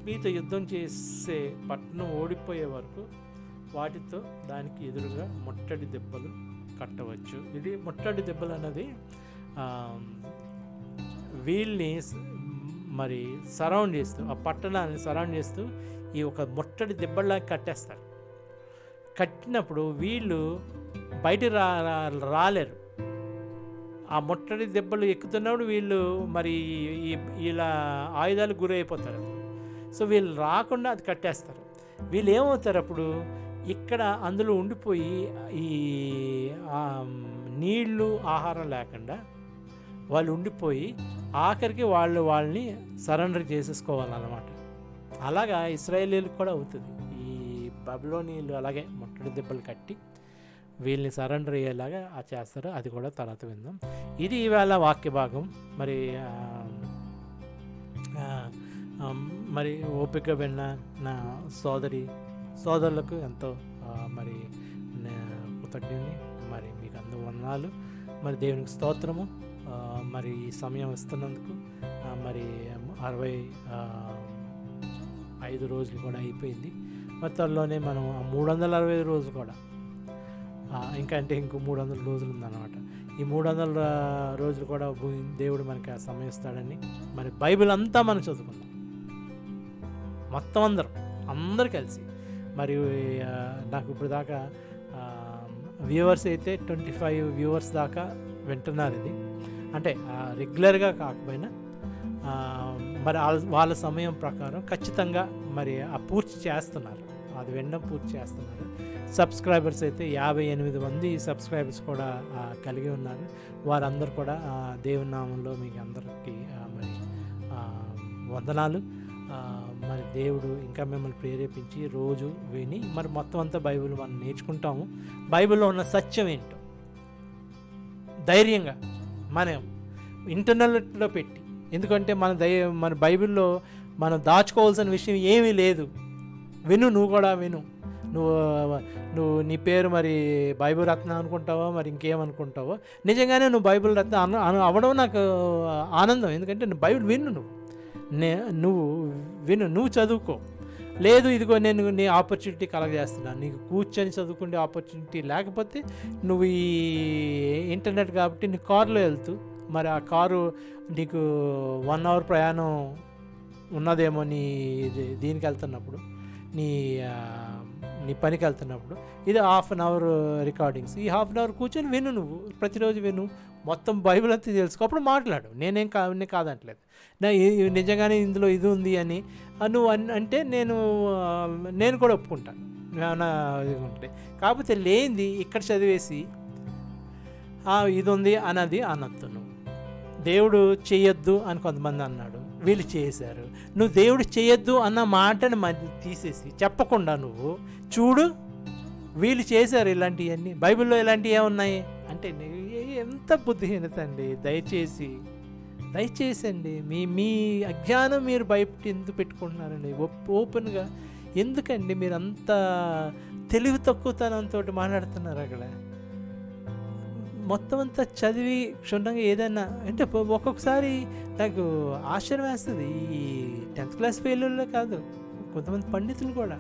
మీతో యుద్ధం చేసే పట్టణం ఓడిపోయే వరకు వాటితో దానికి ఎదురుగా ముట్టడి దెబ్బలు కట్టవచ్చు. ఇది ముట్టడి దెబ్బలు అన్నది వీళ్ళని మరి సరౌండ్ చేస్తూ, ఆ పట్టణాన్ని సరౌండ్ చేస్తూ ఈ ఒక ముట్టడి దెబ్బలాగా కట్టేస్తారు. కట్టినప్పుడు వీళ్ళు బయట రాలేరు. ఆ ముట్టడి దెబ్బలు ఎక్కుతున్నప్పుడు వీళ్ళు మరి ఇలా ఆయుధాలు గురైపోతారు. సో వీళ్ళు రాకుండా అది కట్టేస్తారు. వీళ్ళు ఏమవుతారు అప్పుడు, ఇక్కడ అందులో ఉండిపోయి ఈ నీళ్లు, ఆహారం లేకుండా వాళ్ళు ఉండిపోయి ఆఖరికి వాళ్ళని సరెండర్ చేసేసుకోవాలన్నమాట. అలాగా ఇశ్రాయేలీయులకు కూడా అవుతుంది. ఈ బబులోనీయులు అలాగే ముట్టడి దెబ్బలు కట్టి వీళ్ళని సరెండర్ అయ్యేలాగా చేస్తారు. అది కూడా తర్వాత విందాం. ఇది ఈవేళ వాక్య భాగం. మరి ఓపిక విన్న నా సోదరులకు ఎంతో మరి కృతజ్ఞని. మరి మీకు అందరూ వందనాలు. మరి దేవునికి స్తోత్రము. మరి ఈ సమయం ఇస్తున్నందుకు. మరి 65 రోజులు కూడా అయిపోయింది. మరి త్వరలోనే మనం 365 రోజులు కూడా ఇంకో 300 రోజులు ఉందన్నమాట. ఈ 300 రోజులు కూడా దేవుడు మనకి ఆ సమయం ఇస్తాడని మరి బైబిల్ అంతా మనం చదువుకుందాం, మొత్తం అందరు కలిసి. మరి నాకు ఇప్పుడు దాకా వ్యూవర్స్ అయితే 25 వ్యూవర్స్ దాకా వింటున్నారు. ఇది అంటే రెగ్యులర్గా కాకపోయినా మరి వాళ్ళ సమయం ప్రకారం ఖచ్చితంగా మరి పూర్తి చేస్తున్నారు, అది వినడం పూర్తి చేస్తున్నారు. సబ్స్క్రైబర్స్ అయితే 58 మంది సబ్స్క్రైబర్స్ కూడా కలిగి ఉన్నారు. వారందరూ కూడా దేవుని నామంలో మీకు అందరికీ మరి వందనాలు. మరి దేవుడు ఇంకా మిమ్మల్ని ప్రేరేపించి రోజు విని మరి మొత్తం అంతా బైబిల్ మనం నేర్చుకుంటాము. బైబిల్లో ఉన్న సత్యం ఏంటో ధైర్యంగా మనం ఇంటర్నెట్లో పెట్టి, ఎందుకంటే మన బైబిల్లో మనం దాచుకోవాల్సిన విషయం ఏమీ లేదు. విను, నువ్వు కూడా విను. నువ్వు నీ పేరు మరి బైబిల్ రత్న అనుకుంటావో మరి ఇంకేమనుకుంటావో, నిజంగానే నువ్వు బైబిల్ రత్న అవ్వడం నాకు ఆనందం. ఎందుకంటే నువ్వు బైబిల్ విను, నువ్వు విను, నువ్వు చదువుకో. లేదు ఇదిగో నేను నీ ఆపర్చునిటీ కలగజేస్తున్నాను, నీకు కూర్చొని చదువుకునే ఆపర్చునిటీ లేకపోతే నువ్వు ఈ ఇంటర్నెట్ కాబట్టి నీ కారులో వెళ్తూ, మరి ఆ కారు నీకు 1 hour ప్రయాణం ఉన్నదేమో దీనికి వెళ్తున్నప్పుడు, నీ పనికి వెళ్తున్నప్పుడు, ఇది 1/2 hour రికార్డింగ్స్. ఈ 1/2 hour కూర్చొని విను, నువ్వు ప్రతిరోజు విను, మొత్తం బైబిల్ అంతా తెలుసుకో, అప్పుడు మాట్లాడు. నేనేం కాదంటలేదు. నిజంగానే ఇందులో ఇది ఉంది అని నువ్వు అంటే నేను కూడా ఒప్పుకుంటాను. ఇది ఉంటే కాకపోతే లేనిది ఇక్కడ చదివేసి ఇది ఉంది అన్నది అనొద్దు. నువ్వు దేవుడు చేయొద్దు అని కొంతమంది అన్నాడు, వీళ్ళు చేశారు. నువ్వు దేవుడు చేయొద్దు అన్న మాటను తీసేసి చెప్పకుండా నువ్వు చూడు, వీళ్ళు చేశారు ఇలాంటివన్నీ, బైబిల్లో ఇలాంటివి ఏమున్నాయి అంటే ఎంత బుద్ధిహీనత అండి. దయచేసి అండి, మీ అజ్ఞానం మీరు బయట ఎందుకు పెట్టుకుంటున్నారండి ఓపెన్గా? ఎందుకండి మీరు అంత తెలివి తక్కువతనంతో మాట్లాడుతున్నారు? అక్కడ మొత్తం అంతా చదివి క్షుణ్ణంగా ఏదైనా అంటే ఒక్కొక్కసారి నాకు ఆశ్చర్యం వేస్తుంది. ఈ 10th class ఫెయిల్యూర్లో కాదు, కొంతమంది పండితులు కూడా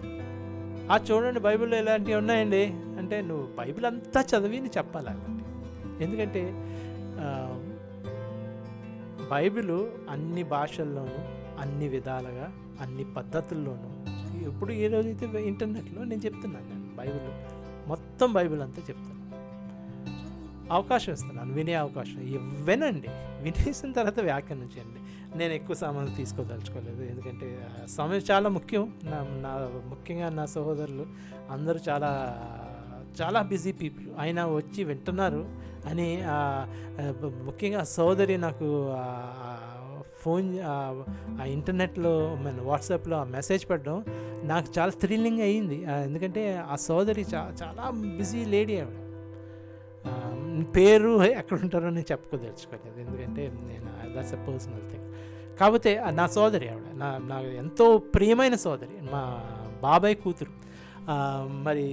చూడండి బైబిల్లో ఇలాంటివి ఉన్నాయండి అంటే నువ్వు బైబిల్ అంతా చదివి చెప్పాలి. ఎందుకంటే బైబిల్ అన్ని భాషల్లోనూ, అన్ని విధాలుగా, అన్ని పద్ధతుల్లోనూ, ఇప్పుడు ఈ రోజైతే ఇంటర్నెట్లో నేను చెప్తున్నాను, నేను బైబిల్ మొత్తం బైబిల్ అంతా చెప్తాను, అవకాశం ఇస్తున్నాను, వినే అవకాశం వినండి. వినేసిన తర్వాత వ్యాఖ్యానించండి. నేను ఎక్కువ సమయం తీసుకోదలుచుకోలేదు, ఎందుకంటే సమయం చాలా ముఖ్యం. ముఖ్యంగా నా సహోదరులు అందరూ చాలా బిజీ పీపుల్, అయినా వచ్చి వింటున్నారు అని ముఖ్యంగా సోదరి నాకు ఫోన్ ఇంటర్నెట్లో వాట్సాప్లో మెసేజ్ పెట్టడం నాకు చాలా థ్రిల్లింగ్ అయ్యింది. ఎందుకంటే ఆ సోదరి చాలా బిజీ లేడీ. ఆవిడ పేరు ఎక్కడ ఉంటారో నేను చెప్పుకోదలుచుకోలేదు, ఎందుకంటే దట్స్ ఎ పర్సనల్ థింగ్. కాకపోతే నా సోదరి, ఆవిడ నా ఎంతో ప్రియమైన సోదరి, మా బాబాయ్ కూతురు. మరి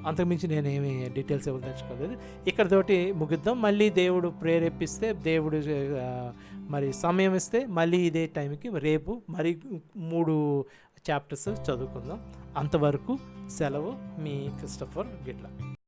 అంతకుమించి నేనేమి డీటెయిల్స్ ఇవ్వదలుచుకోలేదు. ఇక్కడతోటి ముగిద్దాం. మళ్ళీ దేవుడు ప్రేరేపిస్తే, దేవుడు మరి సమయం ఇస్తే మళ్ళీ ఇదే టైంకి రేపు మరి 3 chapters చదువుకుందాం. అంతవరకు సెలవు. మీ క్రిస్టఫర్ గిట్ల.